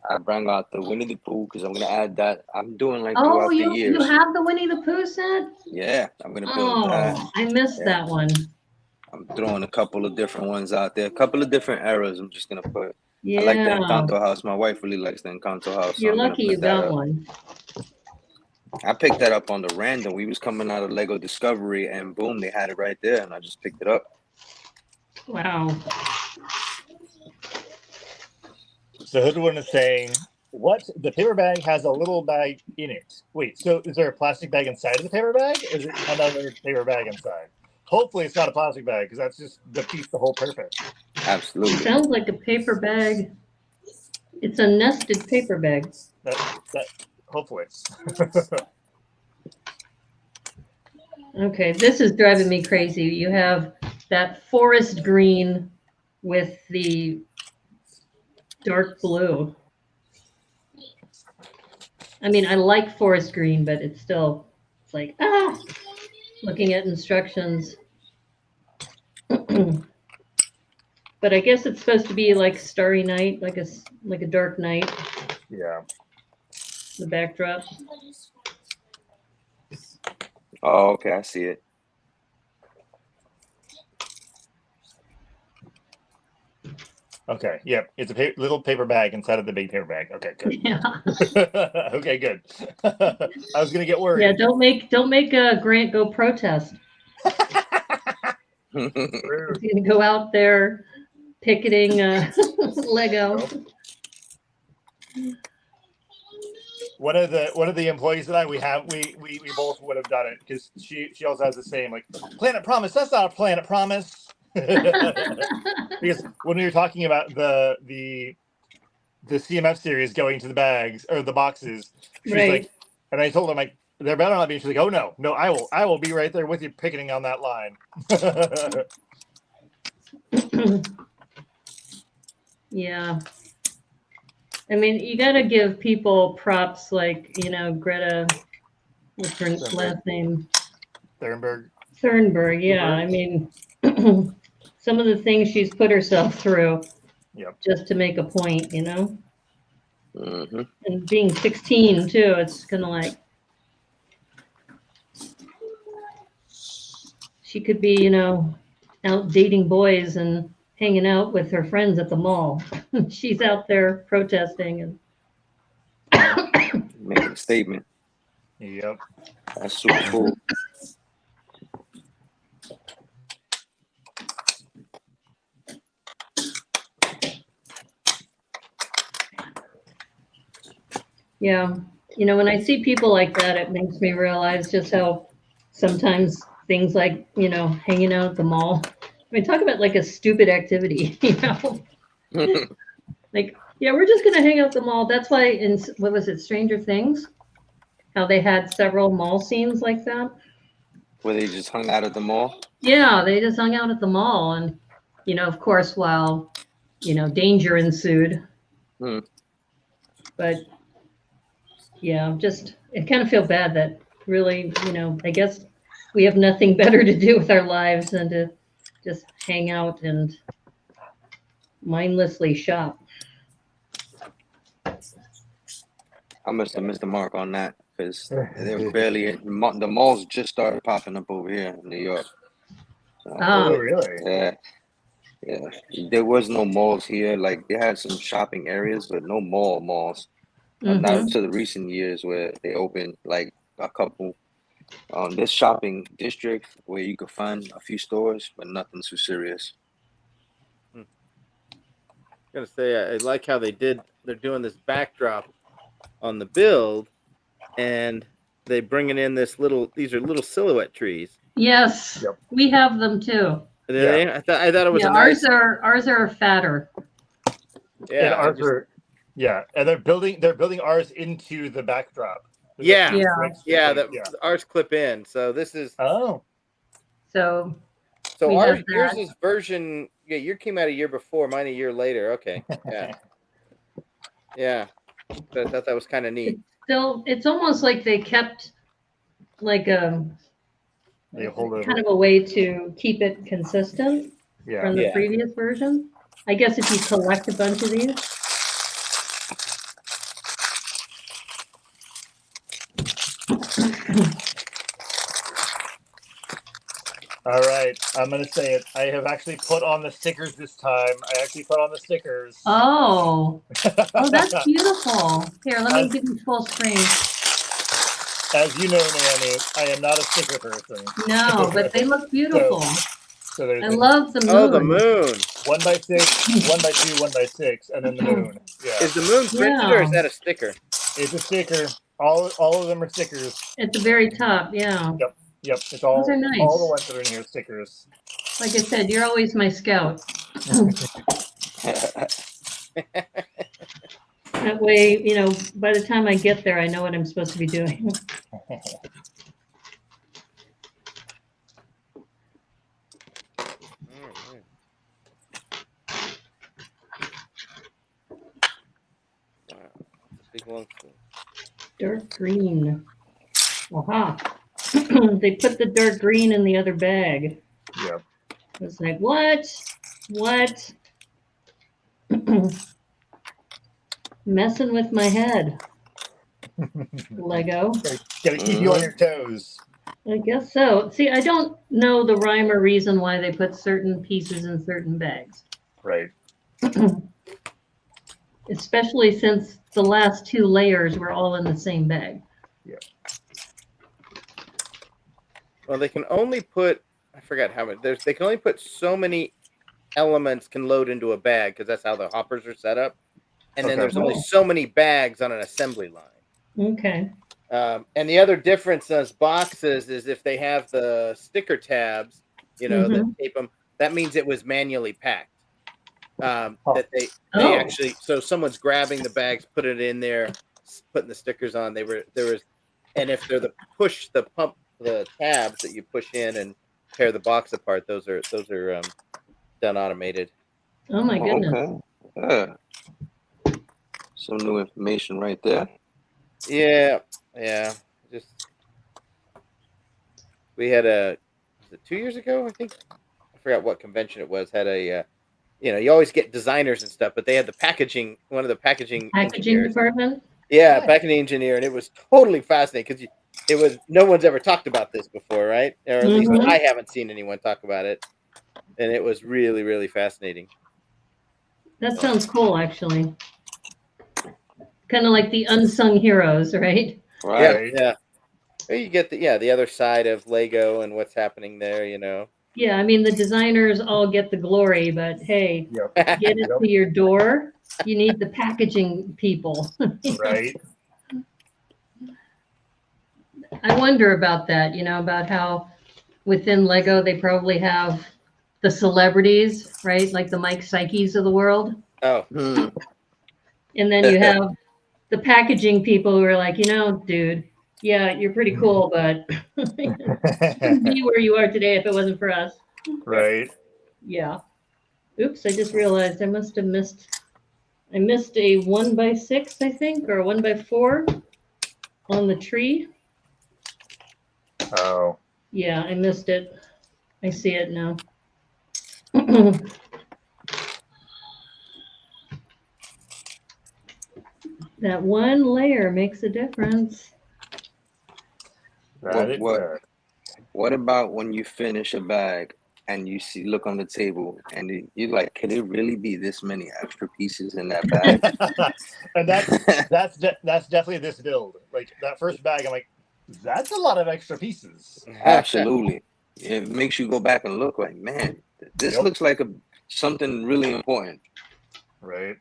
S4: I brought out the Winnie the Pooh because I'm gonna add that. I'm doing like throughout the years.
S1: You have the Winnie the Pooh set?
S4: Yeah, I'm gonna build that.
S1: I missed that one.
S4: I'm throwing a couple of different ones out there, a couple of different eras. I'm just gonna put.
S1: Yeah.
S4: I like the Encanto house. My wife really likes the Encanto house. So
S1: You're lucky you got one.
S4: I picked that up on the random. We was coming out of Lego Discovery, and boom, they had it right there, and I just picked it up.
S1: Wow.
S3: So Hooded One is saying, what? The paper bag has a little bag in it. Wait, so is there a plastic bag inside of the paper bag? Or is it another paper bag inside? Hopefully it's not a plastic bag because that's just defeats the whole purpose.
S4: Absolutely.
S1: It sounds like a paper bag. It's a nested paper bag.
S3: That hopefully.
S1: Okay, this is driving me crazy. You have that forest green with the dark blue. I mean, I like forest green, but it's still, it's like, looking at instructions. But I guess it's supposed to be like Starry Night, like a dark night.
S3: Yeah.
S1: The backdrop.
S4: Oh, okay, I see it.
S3: Okay. Yep. It's a little paper bag inside of the big paper bag. Okay. Good.
S1: Yeah.
S3: Okay. Good. I was gonna get worried.
S1: Yeah. Don't make Grant go protest. He's gonna go out there picketing Lego.
S3: One of the employees that we both would have done it because she also has the same like Planet Promise. That's not a Planet Promise. Because when we were talking about the CMF series going to the bags or the boxes, she's like, and I told her, like, there better not be. She's like, oh no, I will be right there with you picketing on that line.
S1: Yeah. I mean, you got to give people props like, Greta, what's her last name? Thunberg, yeah. I mean, some of the things she's put herself through just to make a point,
S4: Mm-hmm.
S1: And being 16, too, it's kind of like she could be, out dating boys and hanging out with her friends at the mall. She's out there protesting and
S4: making a statement.
S3: Yep.
S4: That's super cool.
S1: Yeah. When I see people like that, it makes me realize just how sometimes things like, hanging out at the mall. I mean, talk about like a stupid activity, Like, yeah, we're just going to hang out at the mall. That's why in, what was it, Stranger Things? How they had several mall scenes like that.
S4: Where they just hung out at the mall.
S1: Yeah, they just hung out at the mall, and of course, while danger ensued.
S4: Hmm.
S1: But yeah, just I kind of feel bad that really, I guess we have nothing better to do with our lives than to just hang out and mindlessly shop.
S4: I must have missed the mark on that because they're barely the malls just started popping up over here in New York. So,
S3: Oh, really?
S4: yeah, yeah. There was no malls here. Like they had some shopping areas, but no malls. Not
S1: Mhm.
S4: until the recent years where they opened like a couple. This shopping district where you could find a few stores, but nothing too serious.
S2: I'm gonna say I like how they're doing this backdrop on the build, and they bringing in these are little silhouette trees.
S1: Yes,
S3: Yep.
S1: we have them too.
S2: I thought it was
S1: Yeah,
S2: a nice.
S1: ours are fatter.
S2: Yeah,
S3: And ours are, and they're building ours into the backdrop. There's a
S2: Yeah.
S3: few
S1: Yeah.
S3: breaks,
S2: yeah,
S3: like,
S2: the ours clip in. So this is
S3: Oh,
S1: So
S2: so
S1: we
S2: ours
S1: have
S2: yours
S1: that.
S2: is version. Yeah, your came out a year before, mine a year later. Okay, yeah, yeah. But I thought that was kind of neat.
S1: It's almost like they kept like
S3: they hold
S1: kind
S3: over.
S1: of a way to keep it consistent
S3: Yeah.
S1: from the
S2: Yeah.
S1: previous version. I guess if you collect a bunch of these.
S3: All right, I'm gonna say it. I have actually put on the stickers this time. I actually put on the stickers.
S1: Oh, that's beautiful. Here, let me give you full screen.
S3: As you know, Naomi, I am not a sticker person.
S1: No, but they look beautiful.
S3: So there's
S1: I love the moon.
S2: Oh, the moon.
S3: 1x6, 1x2, 1x6, and then the moon. Yeah.
S2: Is the moon printed or is that a sticker?
S3: It's a sticker. All of them are stickers.
S1: At the very top, yeah.
S3: Yep. It's all
S1: Those are nice.
S3: all the ones that are in here stickers.
S1: Like I said, you're always my scout. That way, by the time I get there, I know what I'm supposed to be doing.
S2: Big one.
S1: Dark green. Aha. They put the dark green in the other bag.
S3: Yeah.
S1: It's like, what? What? Messing with my head. Lego.
S3: Gotta keep you on your toes.
S1: I guess so. See, I don't know the rhyme or reason why they put certain pieces in certain bags.
S3: Right.
S1: Especially since the last two layers were all in the same bag.
S3: Yeah.
S2: Well, they can only put, I forgot how many, they can only put so many elements can load into a bag because that's how the hoppers are set up. And then there's only so many bags on an assembly line.
S1: Okay.
S2: And the other difference in those boxes is if they have the sticker tabs, that tape them, that means it was manually packed. That they actually, so someone's grabbing the bags, put it in there, putting the stickers on. And if they're the tabs that you push in and tear the box apart, those are done automated.
S1: Oh my goodness.
S4: Okay. Yeah. Some new information right there.
S2: Yeah. Just we had was it 2 years ago? I think I forgot what convention it was. Had a you always get designers and stuff, but they had one of the packaging
S1: department.
S2: Yeah, packaging engineer, and it was totally fascinating because no one's ever talked about this before, right? Or at least I haven't seen anyone talk about it, and it was really, really fascinating.
S1: That sounds cool, actually. Kind of like the unsung heroes, right?
S4: Right.
S2: Yeah. You get the other side of Lego and what's happening there,
S1: Yeah, I mean the designers all get the glory, but hey, get it to your door. You need the packaging people.
S3: Right.
S1: I wonder about that, about how within Lego they probably have the celebrities, right? Like the Mike Psyches of the world.
S2: Oh.
S1: And then you have the packaging people who are like, dude, Yeah, you're pretty cool, but you wouldn't be where you are today if it wasn't for us.
S3: Right.
S1: Yeah. Oops, I just realized I must have missed. I missed a 1x6, I think, or a 1x4 on the tree.
S3: Oh.
S1: Yeah, I missed it. I see it now. That one layer makes a difference.
S3: That it does.
S4: What about when you finish a bag and you look on the table and you're like, could it really be this many extra pieces in that bag?
S3: And that's definitely this build. Like that first bag, I'm like, that's a lot of extra pieces.
S4: Absolutely. It makes you go back and look like, man, this
S3: Yep.
S4: looks like something really important.
S3: Right.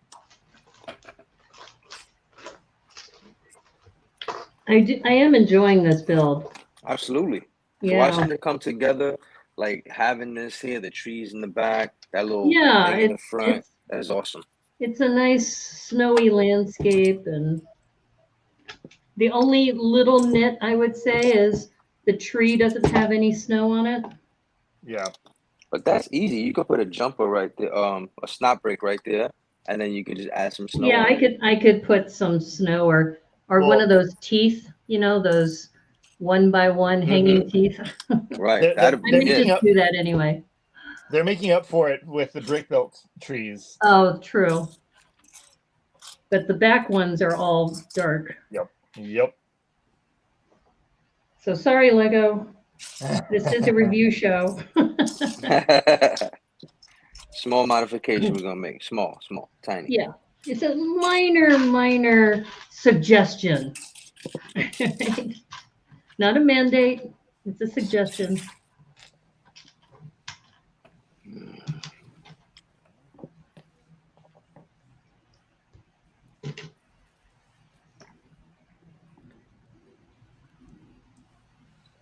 S1: I am enjoying this build.
S4: Absolutely.
S1: Yeah.
S4: Watching it come together, like having this here, the trees in the back, that little thing in the front, that is awesome.
S1: It's a nice snowy landscape, and the only little nit I would say is the tree doesn't have any snow on it.
S3: Yeah.
S4: But that's easy. You could put a jumper right there, a snot break right there, and then you could just add some snow.
S1: Yeah, I could put some snow or one of those teeth, those 1x1 hanging teeth.
S4: Right.
S1: I may just do that anyway.
S3: They're making up for it with the brick built trees.
S1: Oh, true. But the back ones are all dark.
S3: Yep.
S1: So sorry, Lego. This is a review show.
S4: Small modification we're gonna make. Small, tiny.
S1: Yeah. It's a minor suggestion. Not a mandate. It's a suggestion.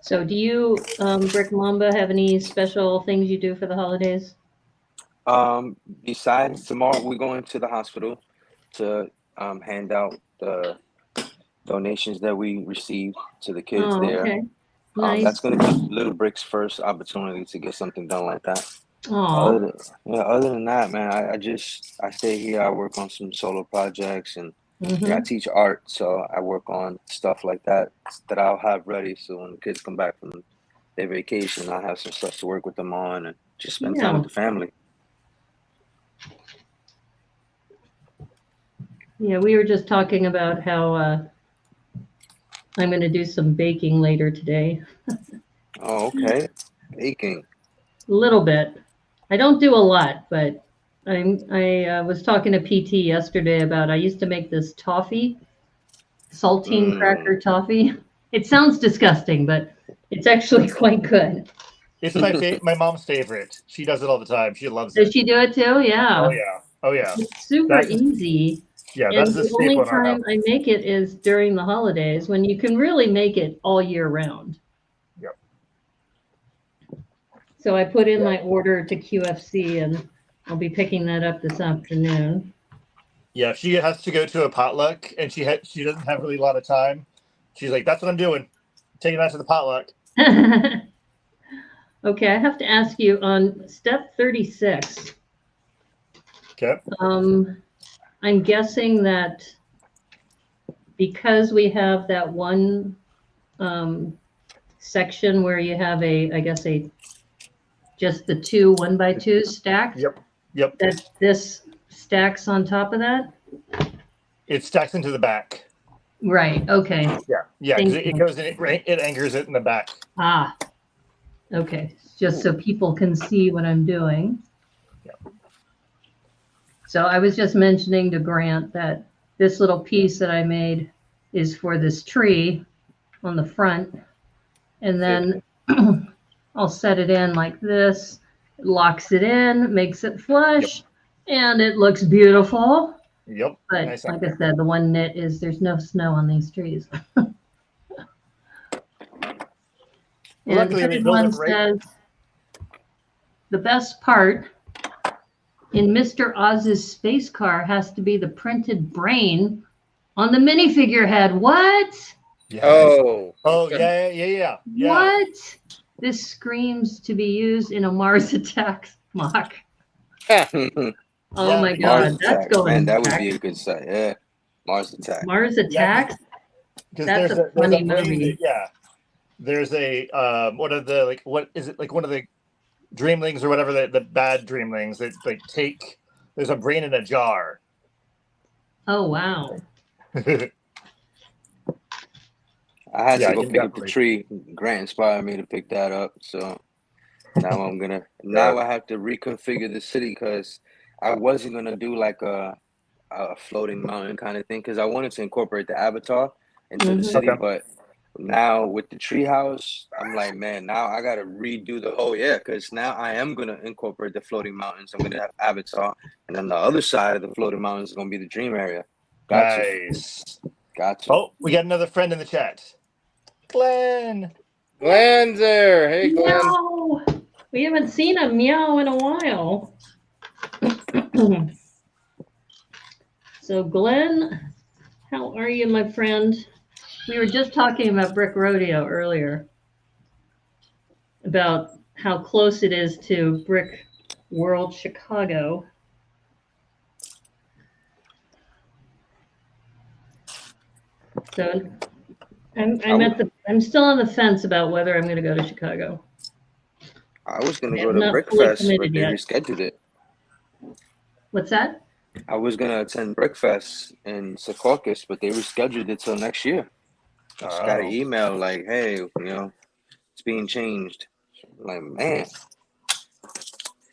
S1: So do you, Brick Mamba, have any special things you do for the holidays?
S4: Besides tomorrow, we're going to the hospital to hand out the donations that we received to the kids there.
S1: Okay. Nice.
S4: That's going to be Little Brick's first opportunity to get something done like that.
S1: Oh.
S4: Other than that, man, I stay here. I work on some solo projects, and I teach art, so I work on stuff like that I'll have ready. So when the kids come back from their vacation, I have some stuff to work with them on and just spend time with the family.
S1: Yeah, we were just talking about how I'm going to do some baking later today.
S4: Oh, okay. Baking.
S1: A little bit. I don't do a lot, but I was talking to PT yesterday about I used to make this toffee, saltine cracker toffee. It sounds disgusting, but it's actually quite good.
S3: It's my mom's favorite. She does it all the time. She loves it.
S1: Does she do it too? Yeah.
S3: Oh yeah.
S1: It's super easy.
S3: Yeah,
S1: and
S3: that's the
S1: only time I make it is during the holidays when you can really make it all year round.
S3: Yep.
S1: So I put in my order to QFC, and I'll be picking that up this afternoon.
S3: Yeah, she has to go to a potluck, and she doesn't have really a lot of time. She's like, "That's what I'm doing, taking that to the potluck."
S1: Okay, I have to ask you on step 36.
S3: Okay.
S1: I'm guessing that because we have that one section where you have just the two 1x2s stacked.
S3: Yep.
S1: That this stacks on top of that.
S3: It stacks into the back.
S1: Right. Okay.
S3: Yeah. Because it goes in. It anchors it in the back.
S1: Ah. Okay. Just so people can see what I'm doing. So I was just mentioning to Grant that this little piece that I made is for this tree on the front. And then I'll set it in like this. It locks it in, makes it flush, and it looks beautiful.
S3: Yep.
S1: But
S3: nice
S1: like I said, the one nit is there's no snow on these trees.
S3: Luckily, they build it right.
S1: Says, the best part in Mr. Oz's space car has to be the printed brain on the minifigure head. What?
S3: Yes.
S2: Oh.
S3: Oh yeah.
S1: What? This screams to be used in a Mars Attacks mock.
S2: Oh,
S1: Oh
S3: Yeah,
S1: my
S3: because
S4: Mars
S1: God, that's
S4: Attacks,
S1: going
S4: man, that would
S1: back.
S4: be a good site. Yeah, Mars Attacks.
S1: Mars Attacks.
S3: because
S1: That's a
S3: there's
S1: funny
S3: a brain
S1: movie.
S3: that, yeah. There's a one of the like what is it like one of the dreamlings or whatever the bad dreamlings that like take there's a brain in a jar.
S1: Oh wow.
S4: I had
S3: Yeah,
S4: to
S3: I
S4: go
S3: can
S4: pick up the
S3: definitely.
S4: tree. Grant inspired me to pick that up. So now I have to reconfigure the city because I wasn't gonna do like a floating mountain kind of thing because I wanted to incorporate the avatar into the
S1: Hmm.
S4: city,
S3: Okay.
S4: but now with the treehouse, I'm like, man, now I gotta redo the whole because now I am gonna incorporate the floating mountains. I'm gonna have avatar, and then the other side of the floating mountains is gonna be the dream area. Gotcha,
S3: Nice.
S4: gotcha.
S3: Oh, we got another friend in the chat. Glenn.
S2: Glenn's there. Hey, Glenn.
S1: Meow. We haven't seen a meow in a while. So Glenn, how are you, my friend? We were just talking about Brick Rodeo earlier, about how close it is to Brick World Chicago. So I'm still on the fence about whether I'm going to go to Chicago.
S4: I was gonna
S1: I
S4: go
S1: have
S4: to
S1: not fully
S4: Brickfest,
S1: committed
S4: but they
S1: yet.
S4: rescheduled it.
S1: What's that?
S4: I was gonna attend Brickfest in Secaucus, but they rescheduled it till next year. I just got an
S3: Oh.
S4: email like, hey, it's being changed. I'm like, man,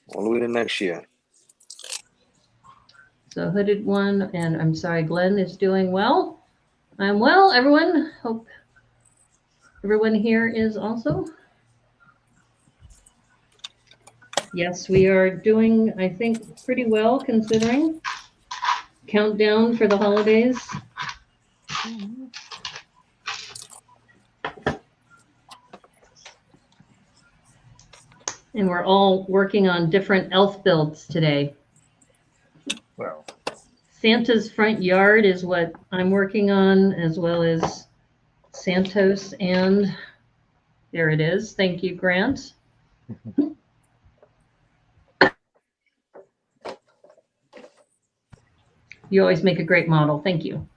S4: all the way to next year.
S1: So Hooded One, and I'm sorry, Glenn is doing well. I'm well, everyone. Hope everyone here is also. Yes, we are doing, I think, pretty well considering. Countdown for the holidays. And we're all working on different elf builds today.
S3: Well.
S1: Santa's front yard is what I'm working on, as well as Santos, and there it is. Thank you, Grant. You always make a great model. Thank you.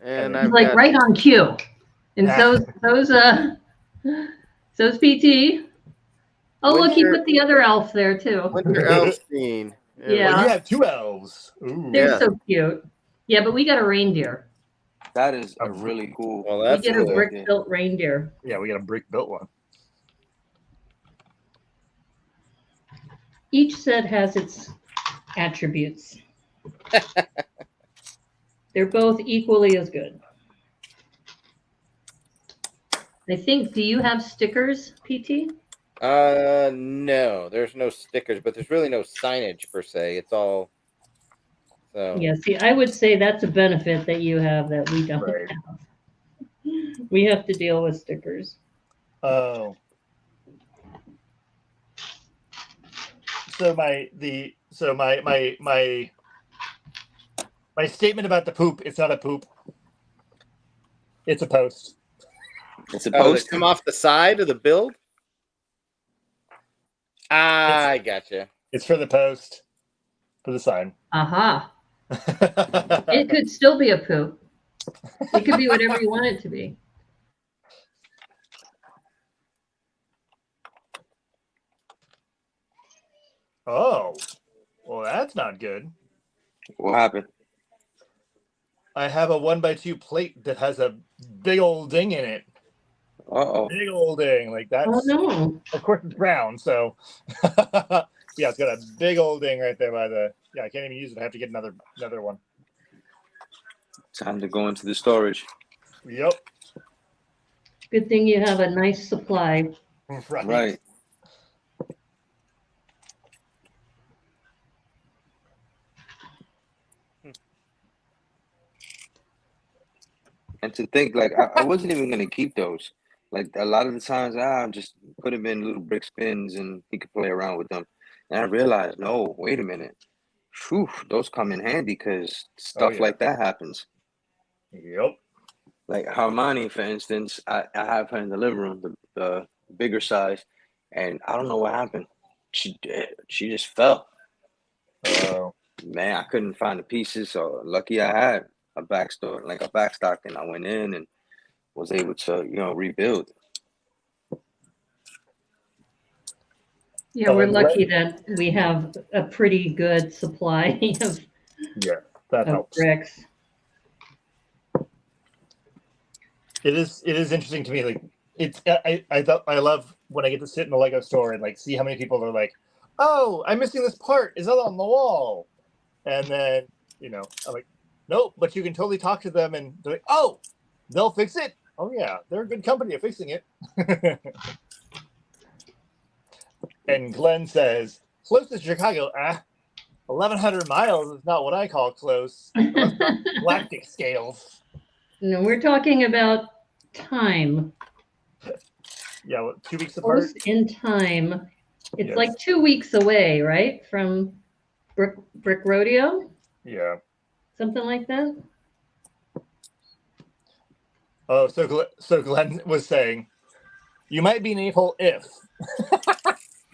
S2: And
S1: He's
S2: I've
S1: like
S2: got
S1: right on cue. And so's PT. Oh, look, he put the other elf there too.
S2: Winter Elfstein.
S1: Yeah.
S3: Well, you have two elves. Ooh.
S1: They're
S2: Yeah.
S1: so cute. Yeah, but we got a reindeer.
S4: That is a really cool.
S2: Well,
S1: We
S2: that's
S1: get a
S2: cool.
S1: brick-built reindeer.
S3: Yeah, we got a brick built one.
S1: Each set has its attributes. They're both equally as good. I think, do you have stickers, PT?
S2: No, there's no stickers, but there's really no signage per se. It's all so.
S1: Yeah, see, I would say that's a benefit that you have that we don't
S3: Right.
S1: have. We have to deal with stickers.
S3: Oh. So my statement about the poop, it's not a poop. It's a post.
S4: It's a
S2: Oh, they
S4: post.
S2: come off the side of the build? I gotcha.
S3: It's for the post. For the sign.
S1: Aha. It could still be a poop. It could be whatever you want it to be.
S3: Oh. Well, that's not good.
S4: What happened?
S3: I have a 1x2 plate that has a big old ding in it.
S4: Uh-oh.
S3: Big old ding. Like that's
S1: Oh no.
S3: Of course it's brown, so yeah, it's got a big old ding right there by the I can't even use it. I have to get another one.
S4: Time to go into the storage.
S3: Yep.
S1: Good thing you have a nice supply.
S4: Right. And to think, like, I wasn't even going to keep those. Like, a lot of the times, I just put them in little brick spins and he could play around with them. And I realized, no, wait a minute. Whew, those come in handy because stuff
S3: yeah.
S4: like that happens.
S3: Yep.
S4: Like Hermione, for instance, I have her in the living room, the bigger size, and I don't know what happened. She just fell. Man, I couldn't find the pieces, so lucky I had a backstock, and I went in and was able to, rebuild.
S1: Yeah, we're lucky that we have a pretty good supply of
S3: that helps.
S1: bricks.
S3: It is interesting to me. Like I love when I get to sit in the Lego store and like see how many people are like, oh, I'm missing this part. Is that on the wall? And then I'm like, nope. But you can totally talk to them and they're like, oh, they'll fix it. Oh yeah, they're a good company at fixing it. And Glenn says, close to Chicago. 1,100 miles is not what I call close. Galactic scales.
S1: No, we're talking about time.
S3: Yeah, what, 2 weeks apart?
S1: Close in time. It's like 2 weeks away, right? From Brick Rodeo?
S3: Yeah.
S1: Something like that?
S3: Oh, so Glenn was saying, you might be an a-hole if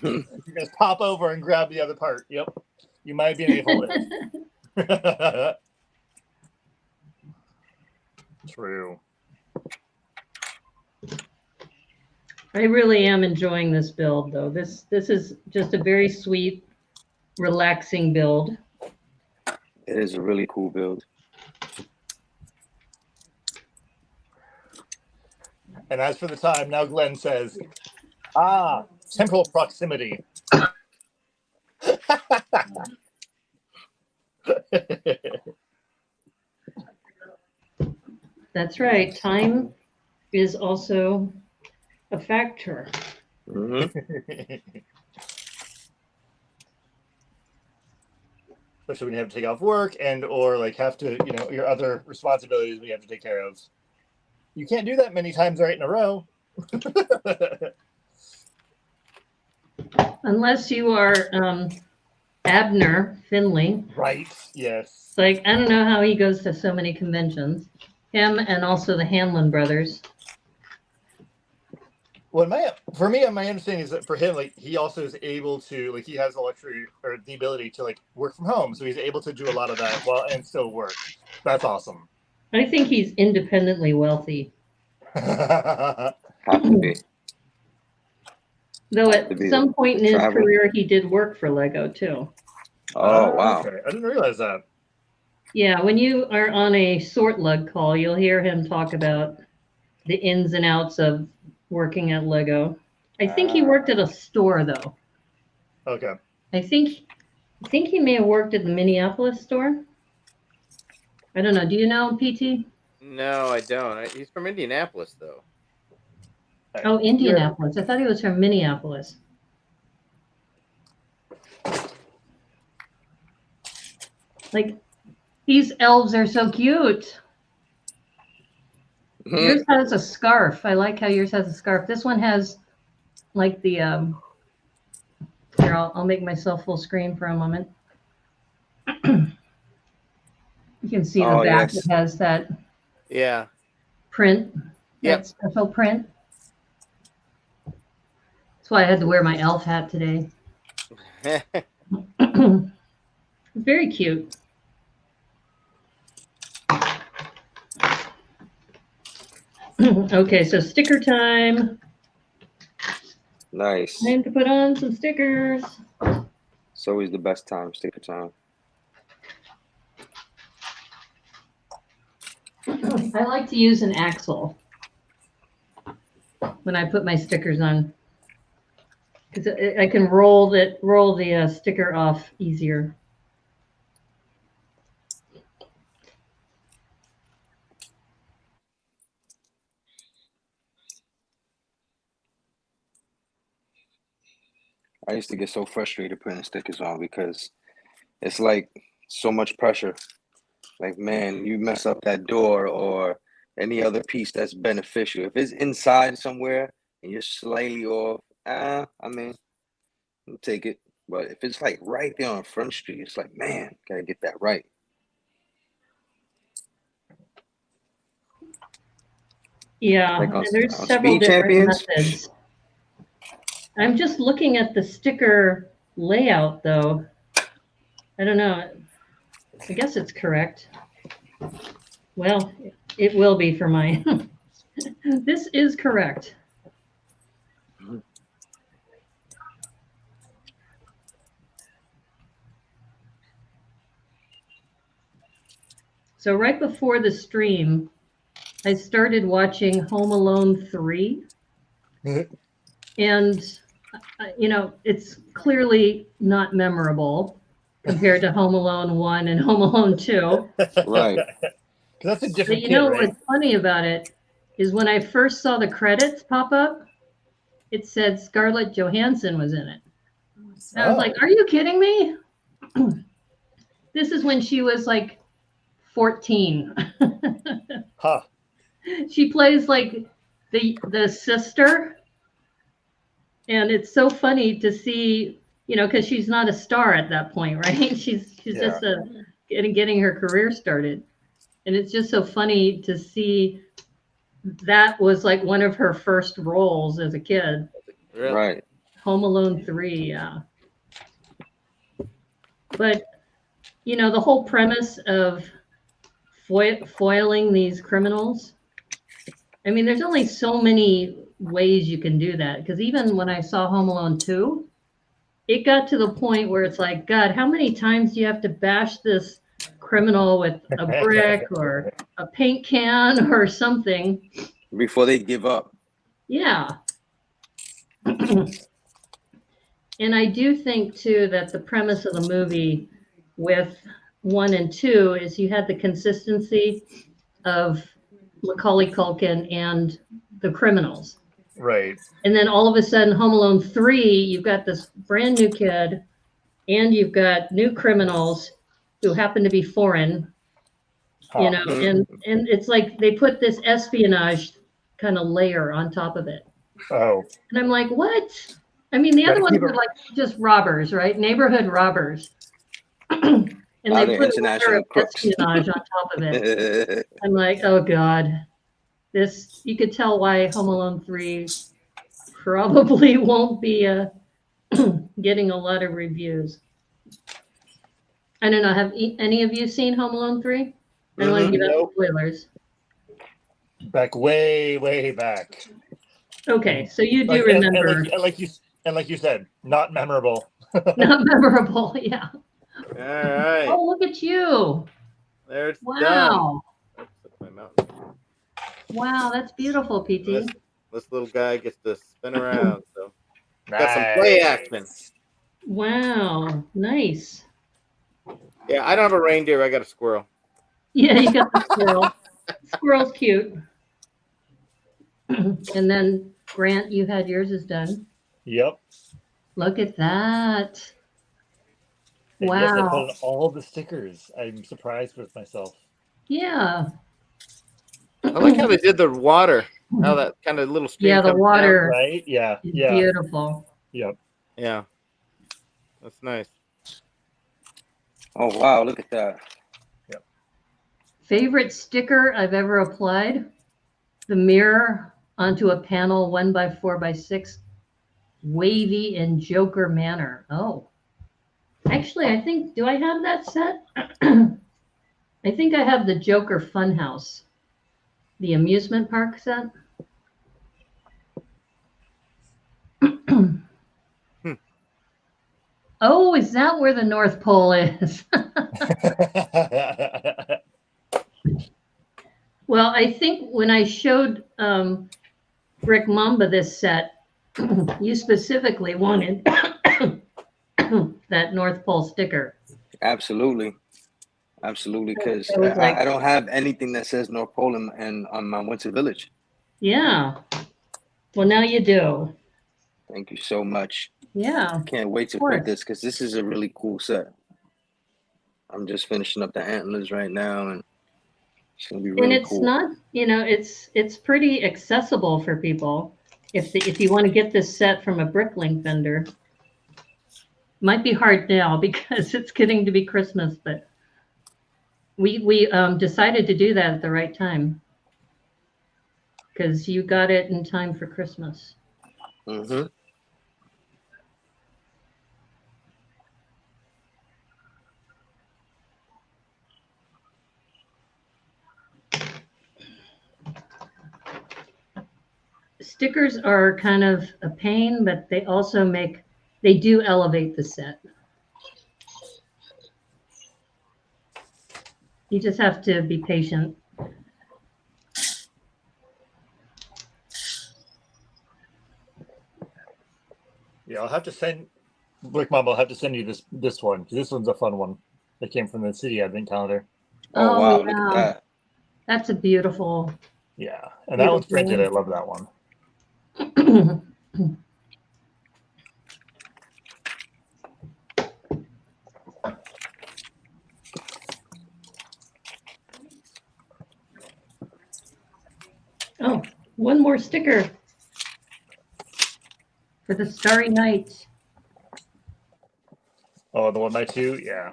S3: you just pop over and grab the other part. Yep. You might be an a-hole if. True.
S1: I really am enjoying this build, though. This is just a very sweet, relaxing build.
S4: It is a really cool build.
S3: And as for the time, now Glenn says, temporal proximity.
S1: That's right. Time is also a factor.
S4: Mm-hmm.
S3: Especially when you have to take off work or like have to, your other responsibilities we have to take care of. You can't do that many times right in a row.
S1: Unless you are Abner Finley.
S3: Right, yes.
S1: It's like, I don't know how he goes to so many conventions. Him and also the Hanlon brothers.
S3: Well, for me, my understanding is that for him, like he also is able to, like he has the luxury or the ability to like work from home, so he's able to do a lot of that and still work. That's awesome.
S1: I think he's independently wealthy.
S4: Have to be.
S1: Though at some point in his career, he did work for Lego too.
S4: Oh, wow.
S3: Okay. I didn't realize that.
S1: Yeah, when you are on a sort lug call, you'll hear him talk about the ins and outs of working at Lego. I think he worked at a store though.
S3: Okay.
S1: I think he may have worked at the Minneapolis store. I don't know. Do you know, PT?
S2: No, I don't. He's from Indianapolis, though.
S1: Oh, Indianapolis. I thought he was from Minneapolis. Like, these elves are so cute. Yours has a scarf. I like how yours has a scarf. This one has, like, the, here, I'll make myself full screen for a moment. You can see the back. Yes. It has that print, that special print. That's why I had to wear my elf hat today. Very cute. Okay, so sticker time.
S4: Nice.
S1: Time to put on some stickers.
S4: It's always the best time, sticker time.
S1: I like to use an axle when I put my stickers on, because I can roll the sticker off easier.
S4: I used to get so frustrated putting stickers on because it's like so much pressure. Like, man, you mess up that door or any other piece that's beneficial. If it's inside somewhere and you're slightly off, I mean, I'll take it. But if it's like right there on Front Street, it's like, man, gotta get that right.
S1: Yeah,
S4: Like
S1: and there's
S4: on
S1: several
S4: Speed
S1: different
S4: Champions.
S1: methods. I'm just looking at the sticker layout, though. I don't know. I guess it's correct. Well, it will be for mine. This is correct. So right before the stream, I started watching Home Alone 3. And, it's clearly not memorable compared to Home Alone 1 and Home Alone 2.
S4: Right.
S3: That's a
S1: But
S3: different kid, right?
S1: what's funny about it is when I first saw the credits pop up, it said Scarlett Johansson was in it. And I was like, are you kidding me? This is when she was like 14.
S3: Huh.
S1: She plays like the sister. And it's so funny to see, because she's not a star at that point, right? She's
S3: Yeah.
S1: just getting her career started. And it's just so funny to see that was like one of her first roles as a kid.
S2: Really?
S4: Right.
S1: Home Alone 3, yeah. But, the whole premise of foiling these criminals, I mean, there's only so many ways you can do that. Because even when I saw Home Alone 2, it got to the point where it's like, God, how many times do you have to bash this criminal with a brick or a paint can or something
S4: Before they give up.
S1: Yeah. And I do think too that the premise of the movie with 1 and 2 is you had the consistency of Macaulay Culkin and the criminals.
S3: Right.
S1: And then all of a sudden, Home Alone 3, you've got this brand new kid and you've got new criminals who happen to be foreign, and it's like they put this espionage kind of layer on top of it.
S3: Oh.
S1: And I'm like, what? I mean, the other ones were like just robbers, right? Neighborhood robbers. And
S4: Now
S1: they
S4: they're
S1: put a layer
S4: international
S1: of
S4: crooks.
S1: espionage on top of it. I'm like, oh God. You could tell why Home Alone 3 probably won't be getting a lot of reviews. I don't know. Have any of you seen Home Alone 3? I don't want to give out spoilers.
S3: Back way back.
S1: Okay, so you do remember.
S3: And like you said, not memorable.
S1: Not memorable, yeah.
S2: All right.
S1: Oh, look at you.
S2: There it's
S1: Wow.
S2: done. That's my mountain.
S1: Wow, that's beautiful, PT.
S2: This little guy gets to spin around. So
S3: Nice.
S2: got some play action.
S1: Wow, nice.
S2: Yeah, I don't have a reindeer. I got a squirrel.
S1: Yeah, you got the squirrel. Squirrel's cute. And then Grant, you had yours is done.
S3: Yep.
S1: Look at that.
S3: And
S1: Wow.
S3: yes, I put in all the stickers. I'm surprised with myself.
S1: Yeah.
S2: I like how they did the water. How that kind of little stream.
S1: Yeah, the
S2: comes
S1: water.
S3: Down, right? Yeah.
S1: It's
S3: Yeah.
S1: beautiful.
S3: Yep.
S2: Yeah. That's nice.
S4: Oh wow, look at that.
S3: Yep.
S1: Favorite sticker I've ever applied? The mirror onto a panel 1x4x6, wavy in Joker manner. Oh. Actually, I think, do I have that set? I think I have the Joker Funhouse, the amusement park set. Oh, is that where the North Pole is? Well, I think when I showed Rick Mamba this set, you specifically wanted that North Pole sticker.
S4: Absolutely. Absolutely, because
S1: like,
S4: I don't have anything that says North Pole and on my Winter Village.
S1: Yeah. Well, now you do.
S4: Thank you so much.
S1: Yeah.
S4: Can't wait to put this because this is a really cool set. I'm just finishing up the antlers right now, and it's gonna be really cool.
S1: And it's not, it's pretty accessible for people. If you want to get this set from a Bricklink vendor, might be hard now because it's getting to be Christmas, but we decided to do that at the right time. because you got it in time for Christmas.
S4: Mm-hmm.
S1: Stickers are kind of a pain, but they do elevate the set. You just have to be patient.
S3: Yeah, I'll have to send Brick Mom. I'll have to send you this one because this one's a fun one. That came from the City Advent Calendar.
S4: Oh, wow, look at that.
S1: That's a beautiful.
S3: Yeah, and that one's printed. I love that one.
S1: Oh, one more sticker for the Starry Night.
S3: Oh, the one by two? Yeah.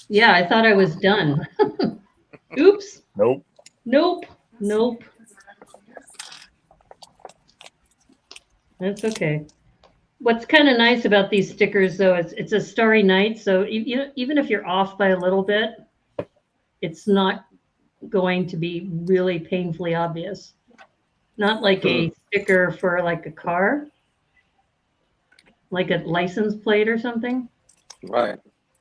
S1: Yeah, I thought I was done. Oops.
S3: Nope.
S1: Nope. Nope. That's okay. What's kind of nice about these stickers, though, is it's a Starry Night, so even if you're off by a little bit, it's not going to be really painfully obvious. Not like a sticker for like a car, like a license plate or something.
S4: Right.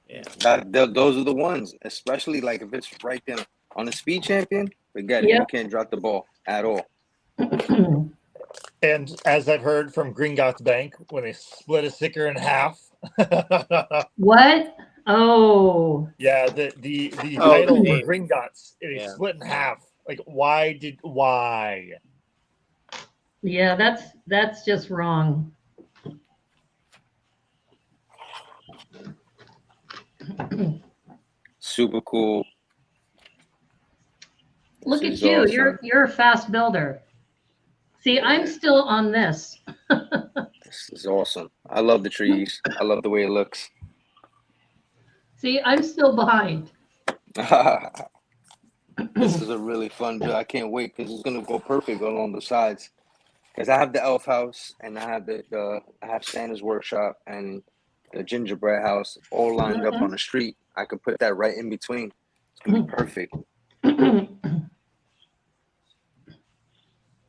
S2: Yeah.
S4: Those are the ones, especially like if it's right there on the Speed Champion. Forget it. You can't drop the ball at all.
S3: And as I've heard from Gringotts Bank, when they split a sticker in half.
S1: What? Oh.
S3: Yeah, the title for Gringotts, it is
S2: Yeah.
S3: split in half. Like, why?
S1: Yeah, that's just wrong.
S4: Super cool.
S1: Look at you.
S4: Awesome.
S1: You're a fast builder. See, I'm still on this.
S4: This is awesome. I love the trees. I love the way it looks.
S1: See, I'm still behind.
S4: This is a really fun build. I can't wait because it's gonna go perfect along the sides. Because I have the elf house and I have I have Santa's workshop and the gingerbread house all lined up on the street. I could put that right in between. It's gonna be perfect.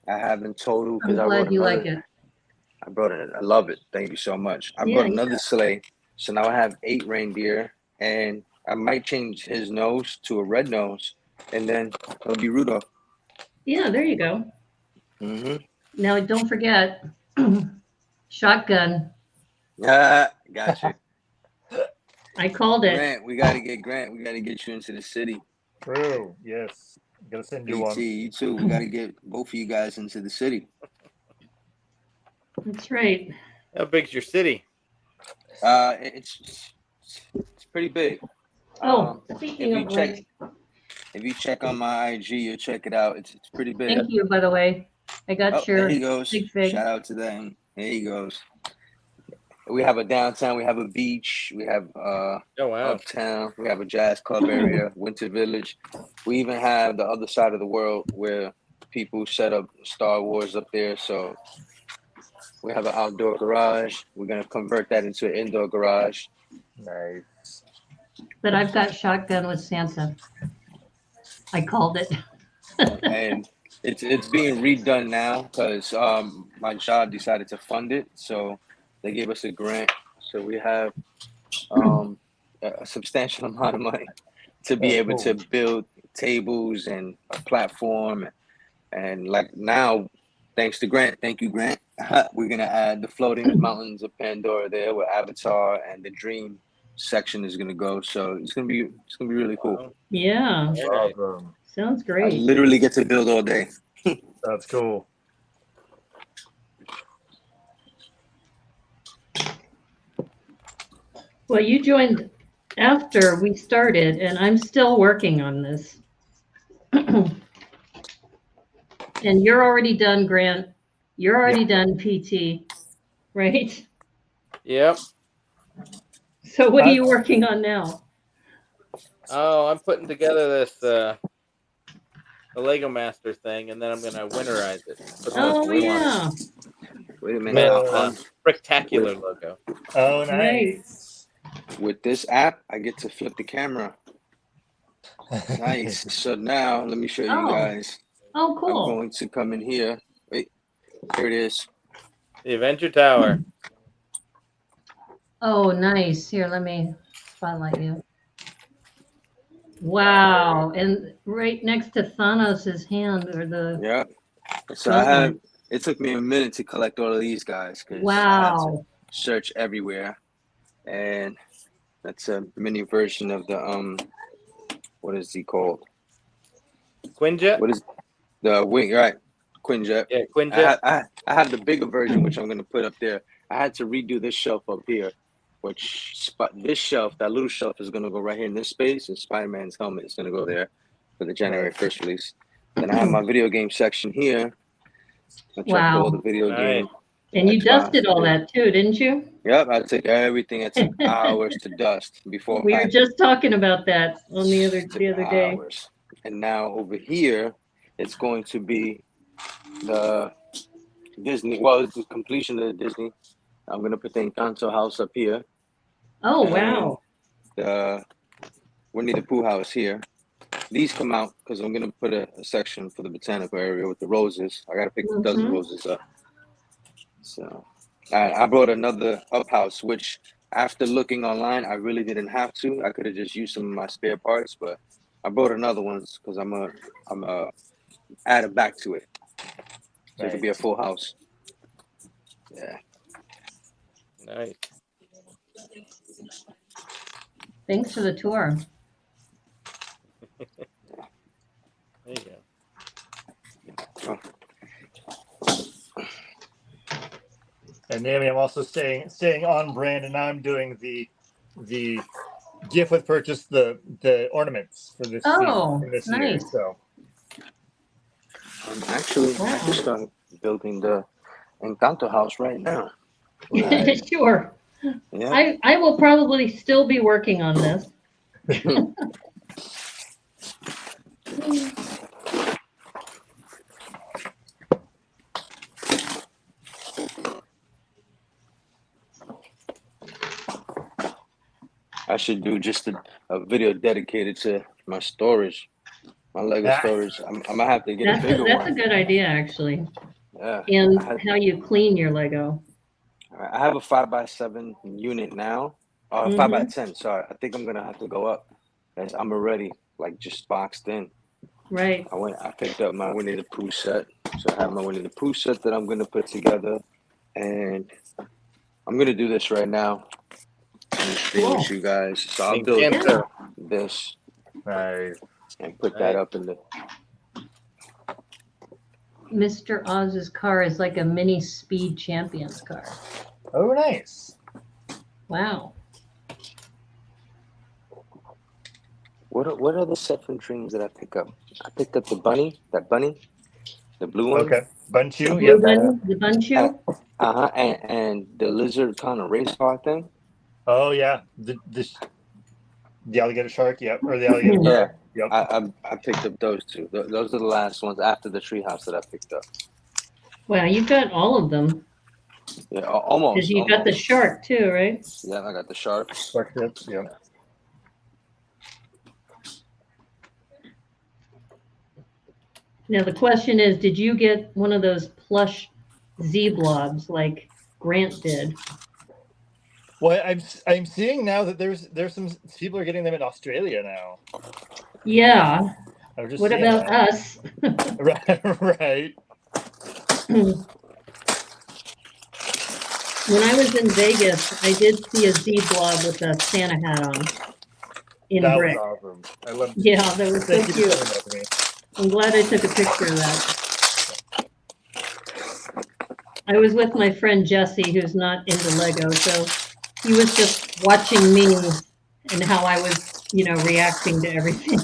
S4: I have in total because
S1: I'm glad you like it.
S4: I brought it. I love it. Thank you so much. I brought another sleigh, so now I have 8 reindeer, and I might change his nose to a red nose, and then it'll be Rudolph.
S1: Yeah, there you go.
S4: Mm-hmm.
S1: Now, don't forget, shotgun.
S4: Gotcha.
S1: I called it.
S4: Grant, we gotta get you into the city.
S3: True. Yes. I'm gonna send you one.
S4: You too. We gotta get both of you guys into the city.
S1: That's right.
S2: How big's your city?
S4: It's pretty big.
S1: Speaking of which,
S4: if you check on my IG, you'll check it out. It's pretty big.
S1: Thank you, by the way. I got your
S4: there he goes.
S1: big fig.
S4: Shout out to them. There he goes. We have a downtown. We have a beach. We have uptown. We have a jazz club area, Winter Village. We even have the other side of the world where people set up Star Wars up there. So we have an outdoor garage. We're gonna convert that into an indoor garage.
S3: Nice.
S1: But I've got shotgun with Santa. I called it.
S4: And it's being redone now because my job decided to fund it. So they gave us a grant. So we have a substantial amount of money to be able to build tables and a platform. And like now, thanks to Grant, thank you, Grant, we're going to add the floating mountains of Pandora there where Avatar and the Dream section is going to go. So it's going to be really cool.
S1: Yeah.
S3: Awesome.
S1: Sounds
S4: I
S1: great.
S4: literally get to build all day.
S3: That's cool.
S1: Well, you joined after we started, and I'm still working on this. And you're already done, Grant. You're already done, PT, right?
S2: Yep.
S1: So what are you working on now?
S2: Oh, I'm putting together this the Lego Master thing, and then I'm gonna winterize it. Put the
S1: Oh,
S2: twin
S1: yeah.
S4: Wait a minute.
S2: spectacular logo.
S3: Oh,
S1: Right.
S3: nice.
S4: With this app, I get to flip the camera. Nice. So now let me show you
S1: Oh.
S4: guys.
S1: Oh,
S4: I'm
S1: cool.
S4: going to come in here. Wait, here it is.
S2: The Adventure Tower.
S1: Oh, nice. Here, let me spotlight you. Wow. And right next to Thanos' hand or the
S4: Yeah. So it took me a minute to collect all of these guys because I had to
S1: wow.
S4: search everywhere. And that's a mini version of the what is he called?
S2: Quinjet?
S4: What is the wing? Right, Quinjet.
S2: Yeah, Quinjet.
S4: I have the bigger version, which I'm gonna put up there. I had to redo this shelf up here, this shelf, that little shelf, is gonna go right here in this space, and Spider-Man's helmet is gonna go there for the January 1st release. Then I have my video game section here, which I
S1: Wow.
S4: call the video game.
S1: And you
S4: Xbox.
S1: dusted all that too, didn't you?
S4: Yep, I took everything. It took hours to dust before
S1: We were
S4: packing.
S1: just talking about that on the other day.
S4: Hours. And now over here, it's going to be the Disney. Well, it's the completion of the Disney. I'm gonna put the Encanto house up here.
S1: Oh, wow.
S4: The Winnie the Pooh house here. These come out because I'm gonna put a section for the botanical area with the roses. I gotta pick a dozen roses up. So I brought another up house, which after looking online, I really didn't have to. I could have just used some of my spare parts, but I brought another one because I'm add it back to it. So it could be a full house. Yeah.
S2: Nice.
S1: Thanks for the tour.
S2: There you go.
S4: Oh.
S3: And Naomi, I'm also staying on brand, and now I'm doing the gift with purchase, the ornaments for this
S1: nice.
S3: year. So
S4: I'm actually I just started building the Encanto house right now.
S1: Sure.
S4: Yeah.
S1: I will probably still be working on this.
S4: I should do just a video dedicated to my storage, my Lego storage. I'm gonna have to get a bigger one.
S1: That's a good idea, actually.
S4: Yeah.
S1: And how you clean your Lego.
S4: I have a 5x7 unit now. 5x10. Sorry, I think I'm gonna have to go up, as I'm already like just boxed in.
S1: Right.
S4: I picked up my Winnie the Pooh set, so I have my Winnie the Pooh set that I'm gonna put together, and I'm gonna do this right now. With you guys. So I'll build this and put that up in the.
S1: Mr. Oz's car is like a mini Speed Champions car.
S3: Oh, nice.
S1: Wow.
S4: What are the set from Dreams that I pick up? I picked up the bunny, the blue one.
S3: Okay, Bunchu.
S1: Yeah, the Bunchu.
S4: And the lizard kind of race car thing.
S3: Oh yeah, the alligator shark. Yep, or the alligator.
S4: Yeah.
S3: Yep.
S4: I picked up those two. Those are the last ones after the treehouse that I picked up.
S1: Wow, you've got all of them.
S4: Yeah, almost.
S1: Because you got the shark too, right?
S4: Yeah, I got the shark.
S3: Shark tips. Yeah.
S1: Now the question is, did you get one of those plush Z-blobs like Grant did?
S3: Well, I'm seeing now that there's some people are getting them in Australia now.
S1: Yeah.
S3: What
S1: about us?
S3: Right.
S1: When I was in Vegas, I did see a Z-blob with a Santa hat on.
S3: That was awesome. I loved it.
S1: Yeah, that was so cute. I'm glad I took a picture of that. I was with my friend Jesse, who's not into Lego, so he was just watching me and how I was, reacting to everything.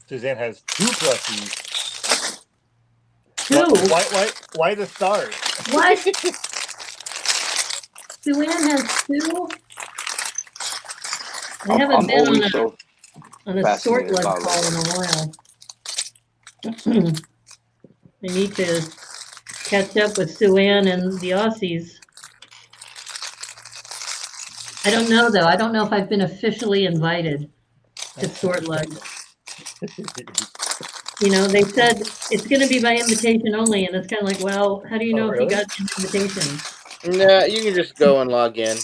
S3: Suzanne has 2 plushies.
S1: 2?
S3: Why the stars?
S1: What? Suzanne has 2? I haven't been on on a sort
S4: Fascinated
S1: lug
S4: about
S1: call in a while. I need to catch up with Sue Ann and the Aussies. I don't know though. I don't know if I've been officially invited to sort lug. You know, they said it's going to be by invitation only, and it's kind of like, well, how do you know if you
S3: really?
S1: got an invitation?
S2: Nah, you can just go and log in.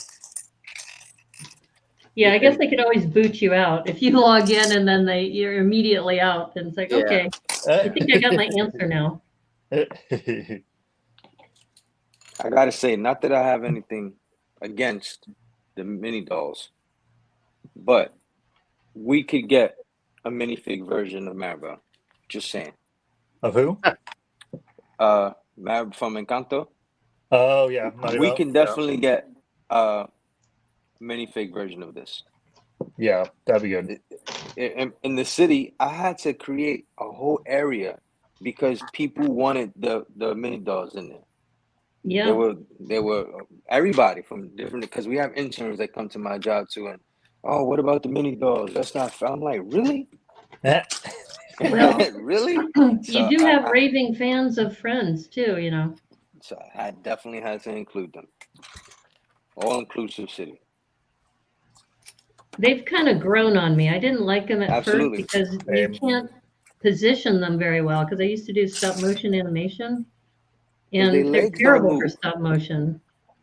S1: Yeah,
S2: You
S1: I guess
S2: can-
S1: they could always boot you out if you log in and then you're immediately out. And it's like,
S2: Yeah.
S1: okay, I think I got my answer now.
S4: I gotta say, not that I have anything against the mini dolls, but we could get a minifig version of Maribel. Just saying.
S3: Of who?
S4: Maribel from Encanto.
S3: Oh yeah,
S4: We
S3: Maribel.
S4: can definitely get a minifig version of this.
S3: Yeah, that'd be good.
S4: In the city, I had to create a whole area because people wanted the mini dolls in there.
S1: Yeah.
S4: There were everybody from different, because we have interns that come to my job too, and oh, what about the mini dolls? That's not fair. I'm like, really?
S1: Well,
S4: Really?
S1: you
S4: So
S1: do have raving fans of Friends too, you know.
S4: So I definitely had to include them. All inclusive city.
S1: They've kind of grown on me. I didn't like them at
S4: Absolutely.
S1: first because you can't position them very well because I used to do stop motion animation
S4: Because their
S1: and they're
S4: legs don't
S1: terrible for
S4: move.
S1: stop motion.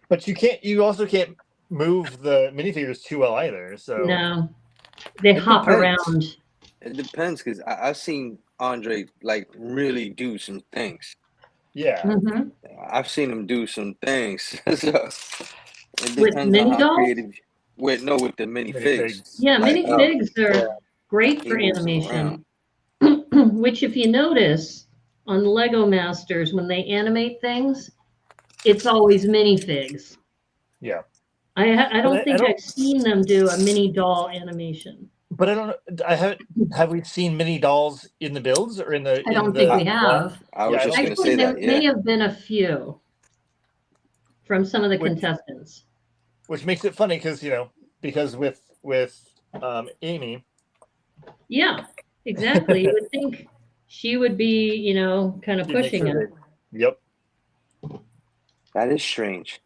S3: But you also can't move the minifigures too well either. So
S1: No, they
S4: It
S1: hop
S4: depends.
S1: around.
S4: It depends, because I've seen Andre like really do some things.
S3: yeah.
S1: Mhm.
S4: I've seen him do some things. So it
S1: With
S4: depends on
S1: mini
S4: how
S1: dolls?
S4: creative. With the minifigs.
S3: Minifigs.
S1: Yeah,
S4: Like,
S1: minifigs are
S3: Yeah.
S1: great
S4: he
S1: for
S4: moves them
S1: animation.
S4: around.
S1: Which, if you notice, on Lego Masters, when they animate things, it's always minifigs.
S3: Yeah.
S1: I don't
S3: I
S1: think
S3: don't.
S1: I've seen them do a mini doll animation.
S3: But I don't. I haven't. Have we seen mini dolls in the builds or in the?
S1: I don't think we
S3: one?
S1: have.
S4: I was
S3: Yeah, I
S4: just
S3: don't
S4: gonna
S3: think
S1: Actually,
S4: say
S1: there
S4: that.
S1: may
S4: Yeah.
S1: have been a few from some of the
S3: Which-
S1: contestants.
S3: Which makes it funny because because with Amy.
S1: Yeah, exactly. You would think she would be, kind of
S3: she'd make
S1: pushing
S3: sure
S1: it.
S3: Yep.
S4: That is strange.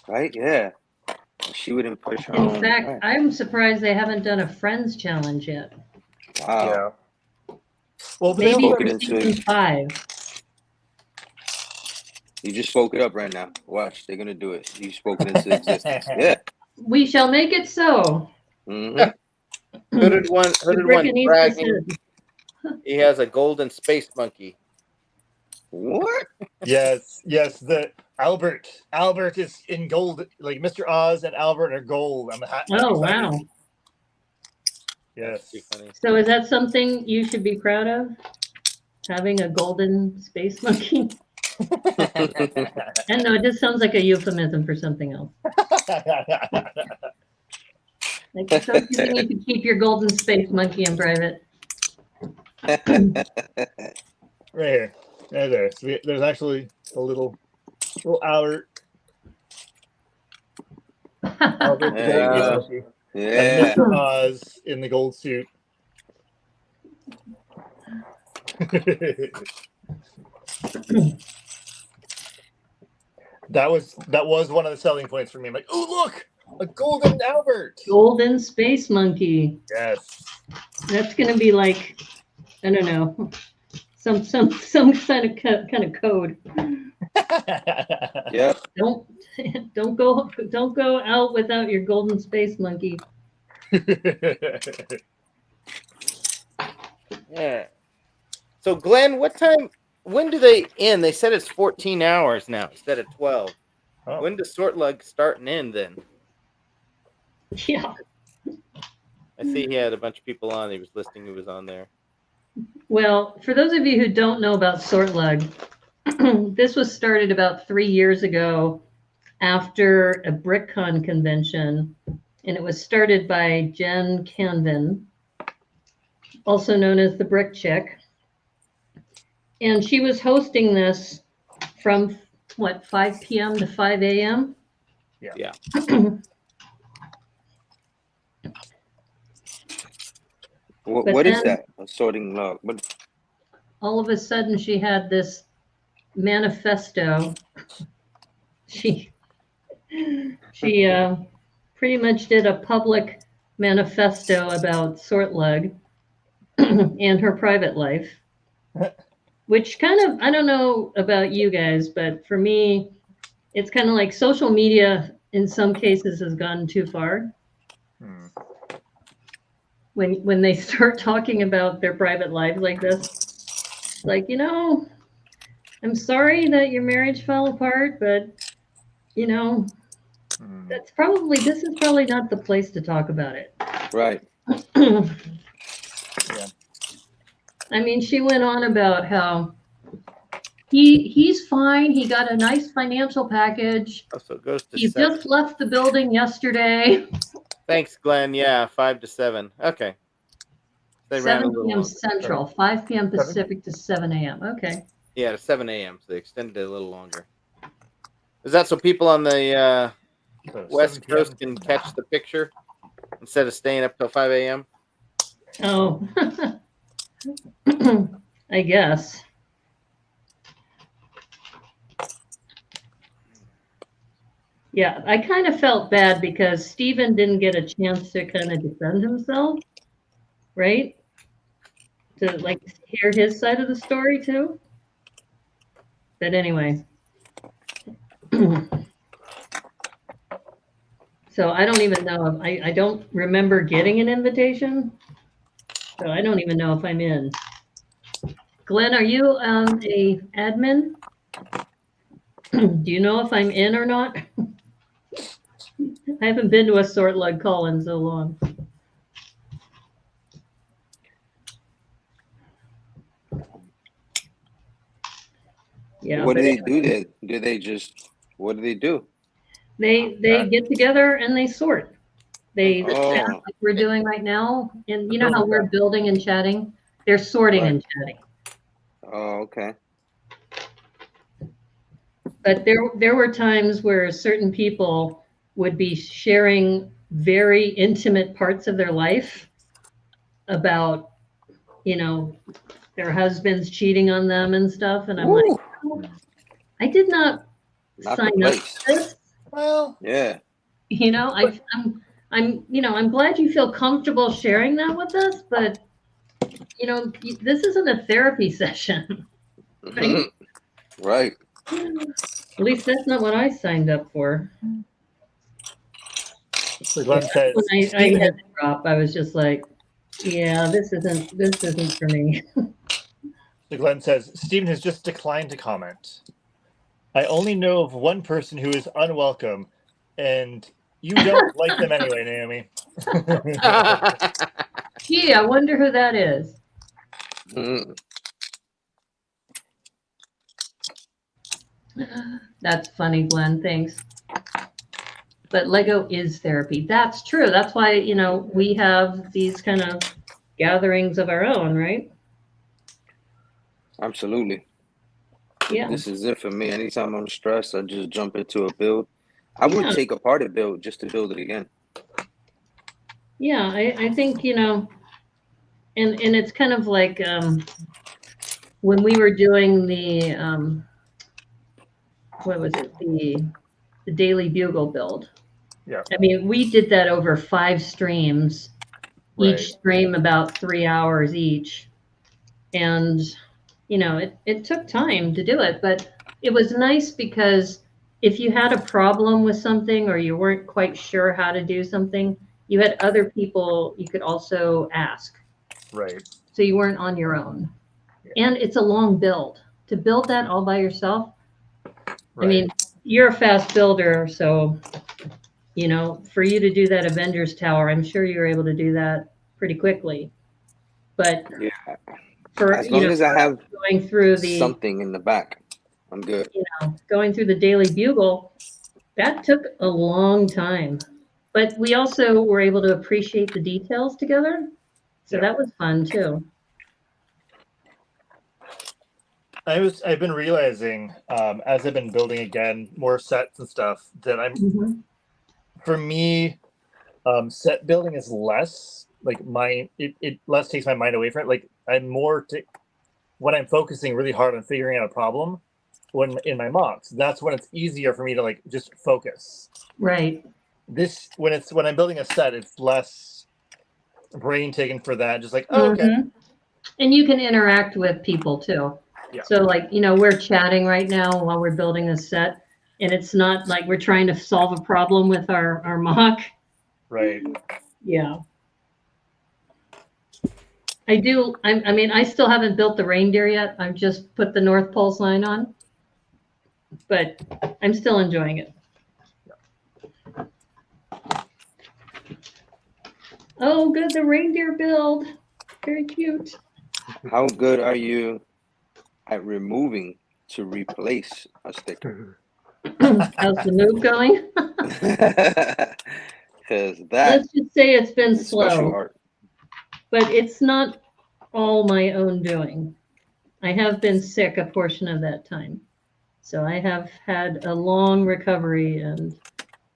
S4: Right? Yeah. She wouldn't push her
S1: In
S4: own.
S1: fact,
S4: Right.
S1: I'm surprised they haven't done a Friends challenge yet.
S4: Wow.
S3: Yeah. Well, but
S1: Maybe
S4: spoke
S1: for
S4: it into
S1: season 5.
S4: You just spoke it up right now. Watch, they're gonna do it. You spoke it into existence. Yeah.
S1: We shall make it so.
S4: Mm-hmm.
S2: Hooded one
S1: Needs
S2: bragging
S1: to
S2: he has a golden space monkey.
S4: What?
S3: yes. The Albert is in gold. Like Mr. Oz and Albert are gold. I'm happy.
S1: Oh, wow.
S3: Yes.
S2: That's pretty funny.
S1: So is that something you should be proud of? Having a golden space monkey? And no, it just sounds like a euphemism for something else. Like, so you need to keep your golden space monkey in private.
S3: Right here. Right there. So there's actually a little Albert. Albert the
S4: There you
S3: gold
S4: go.
S3: monkey.
S4: Yeah.
S3: And Mr. Oz in the gold suit. that was one of the selling points for me. I'm like, oh look, a golden Albert.
S1: Golden space monkey.
S3: Yes.
S1: That's gonna be like, I don't know, some kind of code.
S4: Yep.
S1: Don't go out without your golden space monkey.
S2: Yeah. So Glenn, when do they end? They said it's 14 hours now instead of 12.
S3: Oh.
S2: When does sort lug start and end then?
S1: Yeah.
S2: I see he had a bunch of people on. He was listing who was on there.
S1: Well, for those of you who don't know about sort lug, this was started about 3 years ago after a BrickCon convention, and it was started by Jen Canvin, also known as the Brick Chick. And she was hosting this from, 5 p.m. to 5 a.m.?
S4: What is that? A sorting log? What?
S1: All of a sudden, she had this manifesto. She pretty much did a public manifesto about Sortlug and her private life, which kind of, I don't know about you guys, but for me, it's kind of like social media in some cases has gone too far. When they start talking about their private lives like this, like, I'm sorry that your marriage fell apart, but this is probably not the place to talk about it.
S4: Right.
S3: Yeah.
S1: I mean, she went on about how he's fine. He got a nice financial package.
S2: Oh, so it goes to
S1: He
S2: 7.
S1: just left the building yesterday.
S2: Thanks, Glenn. Yeah, 5 to 7. Okay. They ran a
S1: 7
S2: little
S1: p.m.
S2: longer.
S1: Central, 5 p.m. Pacific to 7 a.m. Okay.
S2: Yeah, to 7 a.m. So they extended it a little longer. Is that so people on the West
S3: 7 p.m.
S2: Coast can catch the picture instead of staying up till 5 a.m.?
S1: Oh, I guess. Yeah, I kind of felt bad because Stephen didn't get a chance to kind of defend himself, right? To like hear his side of the story too. But anyway. So I don't even know if I don't remember getting an invitation. So I don't even know if I'm in. Glenn, are you a admin? Do you know if I'm in or not? I haven't been to a Sortlug call in so long. Yeah.
S4: What do they do there? Do they just? What do they do?
S1: They get together and they sort. They chat
S4: Oh.
S1: like we're doing right now, and you know how we're building and chatting. They're sorting
S4: Right.
S1: and chatting.
S4: Oh, okay.
S1: But there were times where certain people would be sharing very intimate parts of their life about, their husbands cheating on them and stuff. And I'm like,
S4: Woo.
S1: oh, I did not
S4: Not
S1: sign
S4: the
S1: up
S4: place.
S1: for this.
S3: Well,
S4: Yeah.
S1: I'm glad you feel comfortable sharing that with us, but this isn't a therapy session. Right?
S4: Right.
S1: At least that's not what I signed up for.
S3: Glenn says,
S1: When I had to drop, I was just like, yeah, this isn't for me.
S3: Glenn says, Stephen has just declined to comment. I only know of one person who is unwelcome, and you don't like them anyway, Naomi.
S1: Gee, I wonder who that is. That's funny, Glenn. Thanks. But Lego is therapy. That's true. That's why, we have these kind of gatherings of our own, right?
S4: Absolutely.
S1: Yeah.
S4: This is it for me. Anytime I'm stressed, I just jump into a build. I would take apart a build just to build it again.
S1: Yeah, I think, and it's kind of like when we were doing the what was it, the Daily Bugle build.
S3: Yeah.
S1: I mean, we did that over 5 streams,
S3: Right.
S1: each stream about 3 hours each. And, it took time to do it, but it was nice because if you had a problem with something or you weren't quite sure how to do something, you had other people you could also ask.
S3: Right.
S1: So you weren't on your own. Yeah. And it's a long build. To build that all by yourself, right. I mean, you're a fast builder, so, for you to do that Avengers Tower, I'm sure you were able to do that pretty quickly. But
S4: yeah,
S1: as
S4: long as I have
S1: going through
S4: something in the back, I'm good.
S1: Going through the Daily Bugle, that took a long time. But we also were able to appreciate the details together. So that was fun too.
S3: I've been realizing as I've been building again more sets and stuff that for me, set building is less like it less takes my mind away from it. Like I'm more when I'm focusing really hard on figuring out a problem when in my mocks, that's when it's easier for me to like just focus.
S1: Right.
S3: This when I'm building a set, it's less brain taken for that. Just like, oh, okay.
S1: And you can interact with people too.
S3: Yeah.
S1: So like, we're chatting right now while we're building a set, and it's not like we're trying to solve a problem with our mock.
S3: Right.
S1: Yeah. I do. I mean, I still haven't built the reindeer yet. I've just put the North Pole sign on, but I'm still enjoying it. Oh, good. The reindeer build. Very cute.
S4: How good are you at removing to replace a sticker?
S1: How's the move going?
S4: Because that
S1: Let's just say it's been
S4: is special
S1: slow,
S4: art.
S1: but it's not all my own doing. I have been sick a portion of that time. So I have had a long recovery, and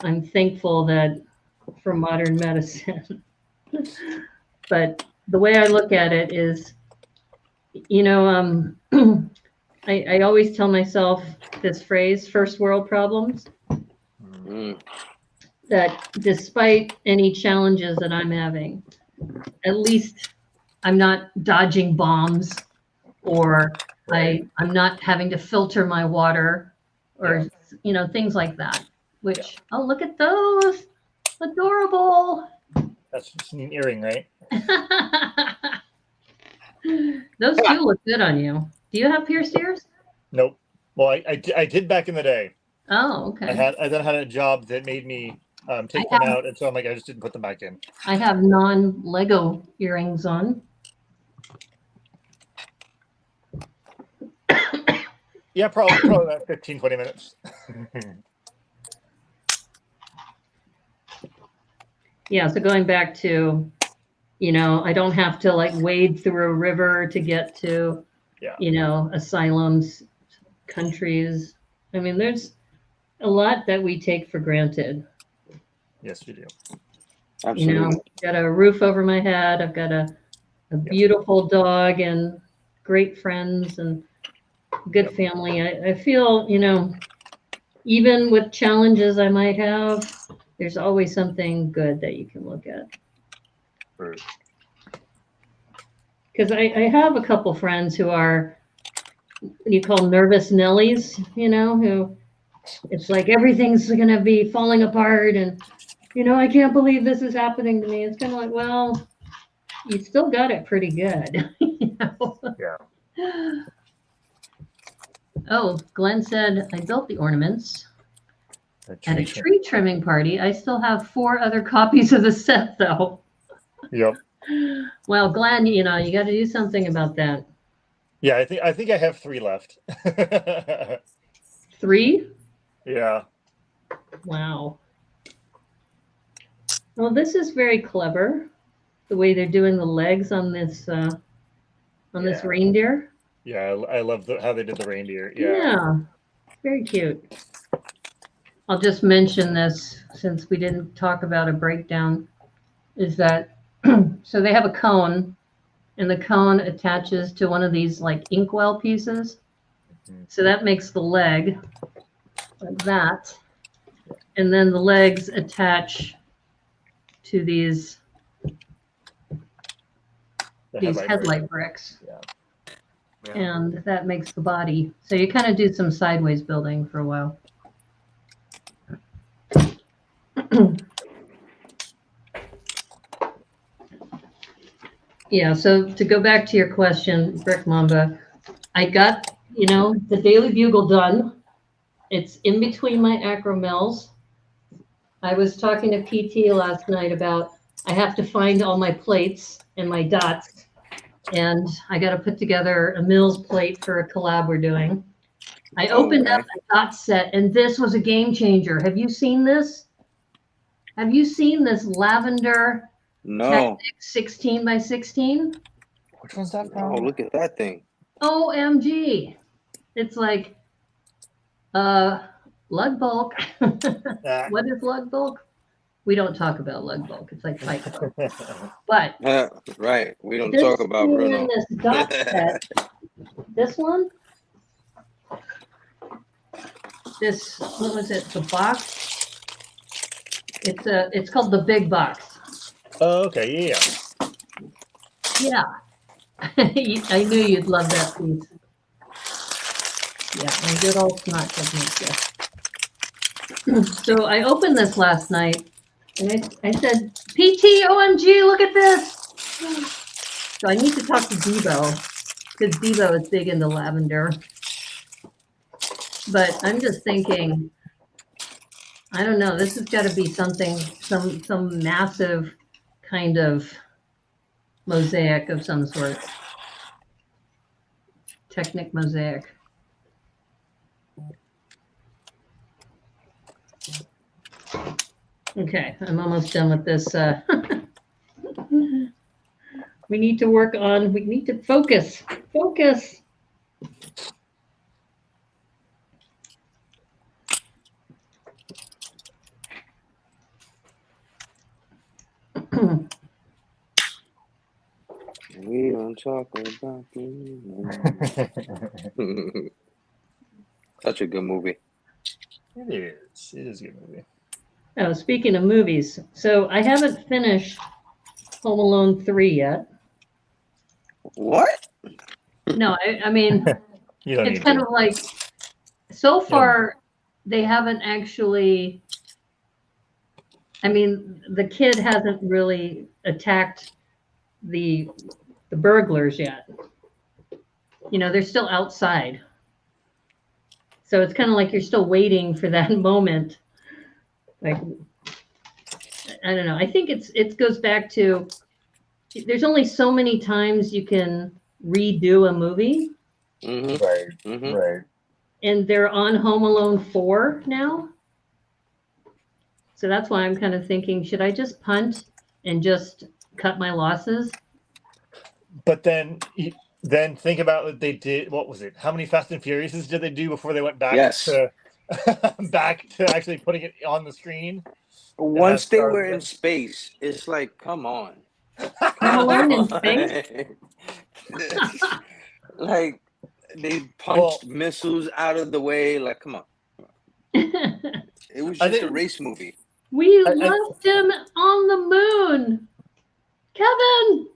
S1: I'm thankful that for modern medicine. But the way I look at it is, I always tell myself this phrase, first world problems, that despite any challenges that I'm having, at least I'm not dodging bombs, or I'm not having to filter my water, or things like that. Which oh, look at those, adorable.
S3: That's just an earring, right?
S1: Those do look good on you. Do you have pierced ears?
S3: Nope. Well, I did back in the day.
S1: Oh, okay.
S3: I then had a job that made me take them out, and so I'm like, I just didn't put them back in.
S1: I have non-Lego earrings on.
S3: Yeah, probably about 15, 20 minutes.
S1: Yeah, so going back to, I don't have to like wade through a river to get to, asylums, countries. I mean, there's a lot that we take for granted.
S3: Yes, we do.
S4: Absolutely.
S1: Got a roof over my head. I've got a beautiful dog and great friends and good family. I feel, even with challenges I might have, there's always something good that you can look at.
S3: Right.
S1: Because I have a couple friends who are what you call nervous Nellies, who it's like everything's going to be falling apart, and, I can't believe this is happening to me. It's kind of like, well, you still got it pretty good.
S3: Yeah.
S1: Oh, Glenn said, I built the ornaments at a tree trimming party. I still have 4 other copies of the set, though.
S3: Yep.
S1: Well, Glenn, you got to do something about that.
S3: Yeah, I think I have 3 left.
S1: 3?
S3: Yeah.
S1: Wow. Well, this is very clever, the way they're doing the legs on this this reindeer.
S3: Yeah, I love how they did the reindeer.
S1: Yeah, very cute. I'll just mention this since we didn't talk about a breakdown, is that so they have a cone, and the cone attaches to one of these like inkwell pieces. So that makes the leg like that. And then the legs attach to these headlight bricks.
S3: Yeah.
S1: And that makes the body. So you kind of do some sideways building for a while. Yeah, so to go back to your question, Brick Mamba, I got, the Daily Bugle done. It's in between my acro mills. I was talking to PT last night about I have to find all my plates and my dots, and I got to put together a mills plate for a collab we're doing. I opened up a dot set, and this was a game changer. Have you seen this? Have you seen this lavender Tactic 16 by 16?
S3: Which one's that
S4: from? Oh, look at that thing.
S1: OMG. It's like lug bulk. What is lug bulk? we don't talk about lug bulk. It's like Fight Club. But
S4: Right. We don't
S1: this
S4: talk about Bruno.
S1: this dot set, this one, this, what was it? The box. It's called the big box.
S3: Oh, okay. Yeah.
S1: I knew you'd love that piece. Yeah, and good old snot technique. Yes. So I opened this last night, and I said, "PT, OMG, look at this!" So I need to talk to Debo, because Debo is big into lavender. But I'm just thinking, I don't know. This has got to be something, some massive kind of mosaic of some sort. Technic mosaic. Okay, I'm almost done with this. We need to focus. Focus.
S4: We don't talk about Bruno. Such a good movie.
S3: It is. It is a good movie.
S1: Oh, speaking of movies, so I haven't finished Home Alone 3 yet.
S4: What?
S1: No, I mean,
S3: You don't
S1: it's
S3: need
S1: kind
S3: to.
S1: of like, so far, they haven't actually, I mean, the kid hasn't really attacked the burglars yet. You know, they're still outside. So it's kind of like you're still waiting for that moment. Like, I don't know. I think it goes back to, there's only so many times you can redo a movie.
S4: Mm-hmm.
S3: Right.
S4: Mm-hmm.
S3: Right.
S1: And they're on Home Alone 4 now. So that's why I'm kind of thinking, should I just punt and just cut my losses?
S3: But then think about what they did. What was it? How many Fast and Furiouses did they do before they went back
S4: Yes.
S3: to back to actually putting it on the screen?
S4: Once they
S3: started
S4: were in
S3: it.
S4: space, it's like, come on.
S1: Home Alone in space?
S4: Like, they punched missiles out of the way. Like, come on. It was just a race movie.
S1: We left him on the moon. Kevin!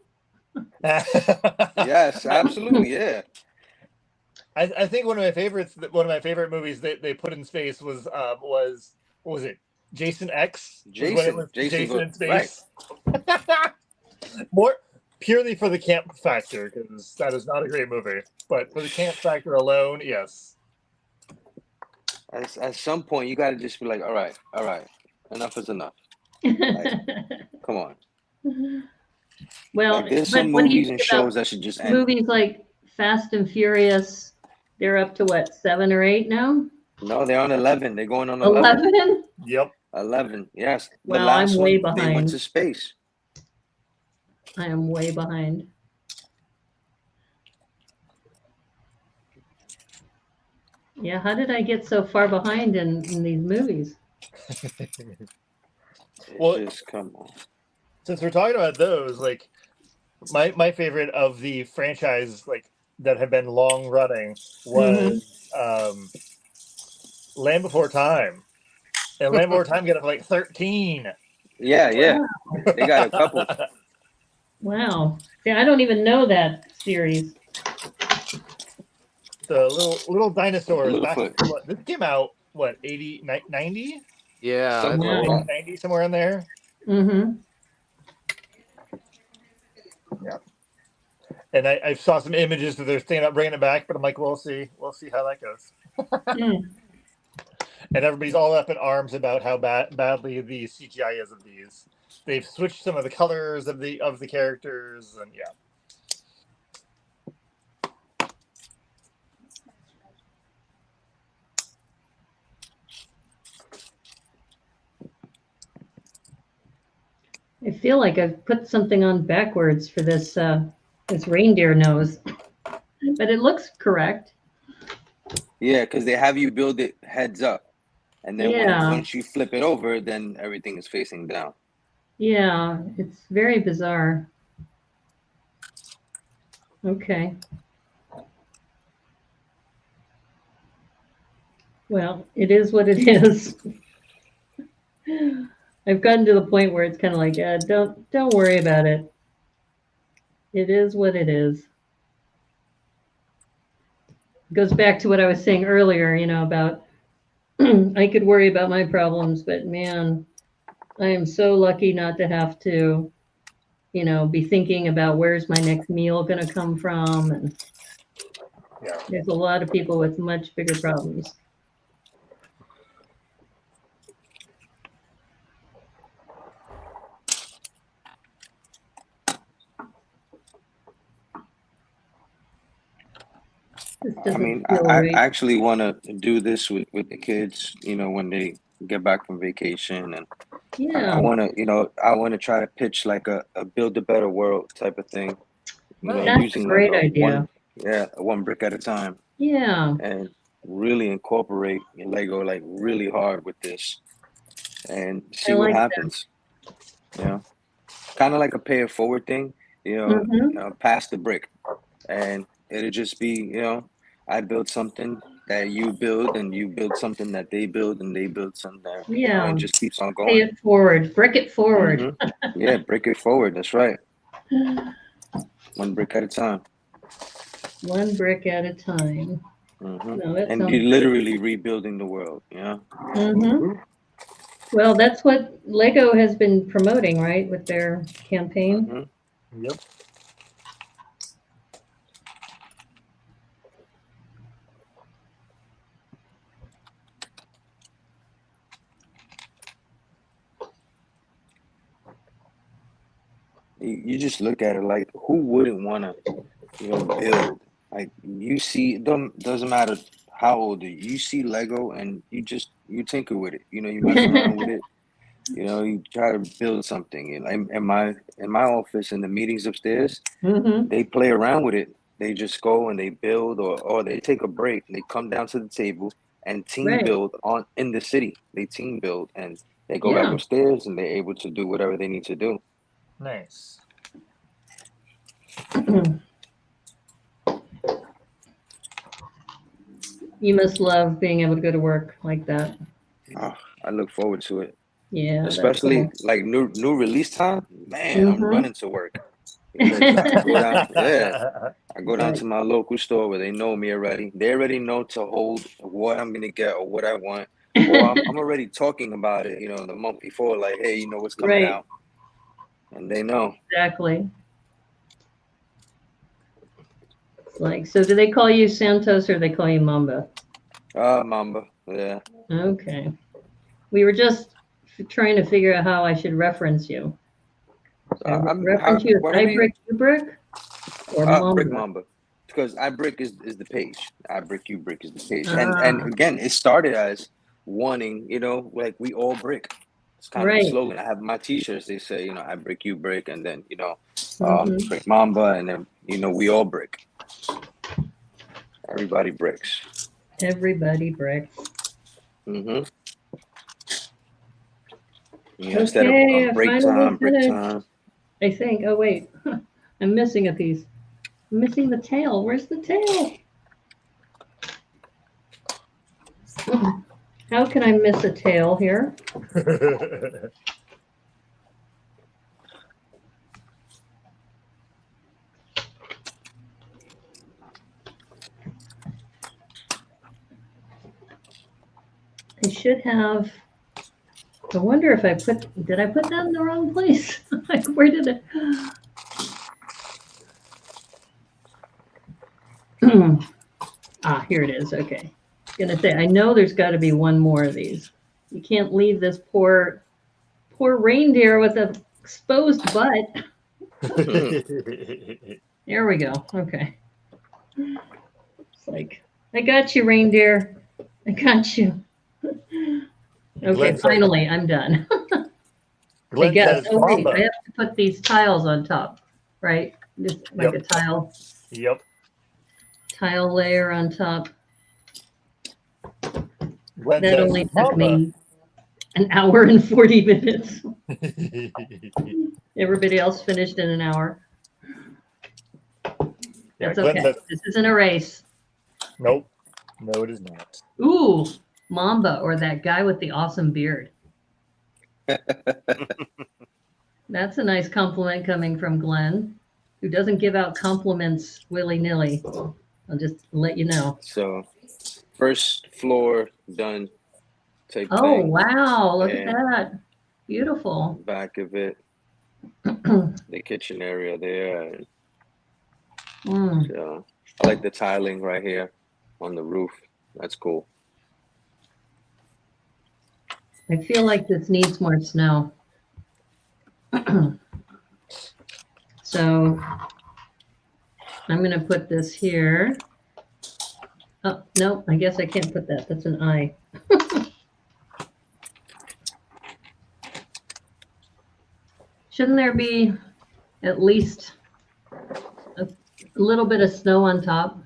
S4: Yes, absolutely, yeah.
S3: I think one of my favorite movies they put in space was what was it? Jason X?
S4: Jason
S3: in space. Right. More purely for the camp factor, because that is not a great movie. But for the camp factor alone, yes.
S4: At some point, you got to just be like, all right, enough is enough. Like, come on.
S1: Well,
S4: like, there's some movies and shows that should just end.
S1: Movies like Fast and Furious, they're up to what, 7 or 8 now?
S4: No, they're on 11. They're going on
S1: 11. 11?
S3: Yep.
S4: 11. Yes.
S1: The last I'm way
S4: one,
S1: behind.
S4: They went to space.
S1: I am way behind. Yeah, how did I get so far behind in these movies?
S3: Well,
S4: just come on.
S3: Since we're talking about those, like my favorite of the franchise, like that have been long running, was Land Before Time, and Land Before Time got up to like 13.
S4: Yeah. Wow. They got a couple.
S1: Wow. Yeah, I don't even know that series.
S3: The little dinosaurs. This came out, what, 80, 90?
S2: Yeah.
S3: 90, somewhere in there.
S1: Mm-hmm.
S3: Yeah. And I saw some images that they're staying up, bringing it back, but I'm like, we'll see how that goes. And everybody's all up in arms about how badly the CGI is of these. They've switched some of the colors of the characters, and yeah.
S1: I feel like I've put something on backwards for this this reindeer nose, but it looks correct.
S4: Yeah, because they have you build it heads up. And then
S1: Yeah.
S4: once you flip it over, then everything is facing down.
S1: Yeah, it's very bizarre. Okay. Well, it is what it is. I've gotten to the point where it's kind of like, don't worry about it. It is what it is. It goes back to what I was saying earlier, about I could worry about my problems, but man, I am so lucky not to have to, be thinking about where's my next meal going to come from. And
S3: Yeah.
S1: there's a lot of people with much bigger problems.
S4: I mean, I actually want to do this with the kids, when they get back from vacation, and
S1: Yeah.
S4: I want to try to pitch like a build a better world type of thing,
S1: That's
S4: using
S1: a great
S4: like
S1: idea.
S4: one brick at a time.
S1: Yeah.
S4: And really incorporate Lego like really hard with this, and see what happens. Kind of like a pay it forward thing. Pass the brick, and it'll just be I build something that you build, and you build something that they build, and they build something that it just keeps on going.
S1: Pay it forward, brick it forward.
S4: Yeah, brick it forward. That's right. One brick at a time.
S1: One brick at a time. No,
S4: and you're literally rebuilding the world.
S1: Well, that's what Lego has been promoting, right, with their campaign.
S3: Yep.
S4: You just look at it like, who wouldn't want to, build? Like, you see, it doesn't matter how old you see Lego, and you tinker with it. You mess around with it. You try to build something. In my office, in the meetings upstairs, they play around with it. They just go and they build, or they take a break and they come down to the table and team build in the city. They team build, and they go back upstairs, and they're able to do whatever they need to do.
S3: Nice.
S1: You must love being able to go to work like that.
S4: Oh, I look forward to it.
S1: Yeah.
S4: Especially like new release time. Man, I'm running to work. I go down to my local store where they know me already. They already know to hold what I'm gonna get or what I want. Or I'm already talking about it, the month before, like, hey, what's coming out. And they know.
S1: Exactly. It's like, so do they call you Santos or they call you Mamba?
S4: Mamba, yeah.
S1: Okay. We were just trying to figure out how I should reference you. Reference you as I Brick You Brick or Mamba?
S4: Brick Mamba. Because I Brick is the page. I Brick You Brick is the page. And again, it started as wanting, like we all brick. It's kind of a slogan. I have my t-shirts, they say, I Brick You Brick, and then, Brick Mamba, and then, we all brick. Everybody bricks.
S1: Everybody bricks.
S4: Instead of break time.
S1: I think. Oh wait, I'm missing a piece. I'm missing the tail. Where's the tail? How can I miss a tail here? I should have. I wonder if did I put that in the wrong place? Like, where did it? Here it is. Okay. I was gonna say, I know there's got to be one more of these. You can't leave this poor reindeer with an exposed butt. There we go. Okay. It's like, I got you, reindeer. I got you. Okay, finally, I'm done. I guess. Oh, wait, I have to put these tiles on top, right? Just like a tile.
S3: Yep.
S1: Tile layer on top.
S3: Glenn
S1: That
S3: says,
S1: only took
S3: "Mama."
S1: me an hour and 40 minutes. Everybody else finished in an hour. That's
S3: Glenn
S1: okay.
S3: says,
S1: This isn't a race.
S3: nope. No, it is not.
S1: Ooh, Mamba, or that guy with the awesome beard. That's a nice compliment coming from Glenn, who doesn't give out compliments willy-nilly. I'll just let you know.
S4: So, first floor done type
S1: Oh,
S4: thing.
S1: wow. Look at
S4: And
S1: that. Beautiful.
S4: back of it, the kitchen area there.
S1: Mm.
S4: So, I like the tiling right here on the roof. That's cool.
S1: I feel like this needs more snow. So I'm going to put this here. Oh, no, I guess I can't put that. That's an I. Shouldn't there be at least a little bit of snow on top?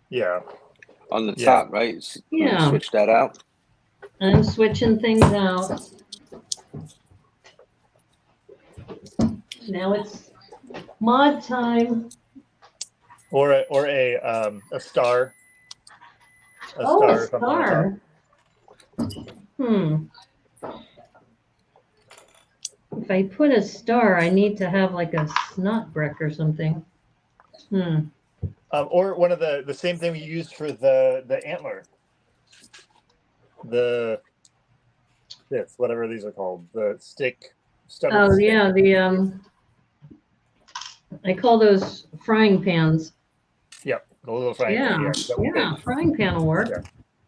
S3: Yeah.
S4: On the
S3: Yeah.
S4: top, right?
S1: Yeah.
S4: Switch that out.
S1: I'm switching things out. Now it's mod time.
S3: Or a star.
S1: Oh, a
S3: or something on top.
S1: star. If I put a star, I need to have like a snot brick or something.
S3: Or one of the same thing we used for the antler. Whatever these are called, the stick.
S1: Oh yeah, I call those frying pans.
S3: Yep, the little frying pan.
S1: Yeah, frying pan will work.
S3: Yeah.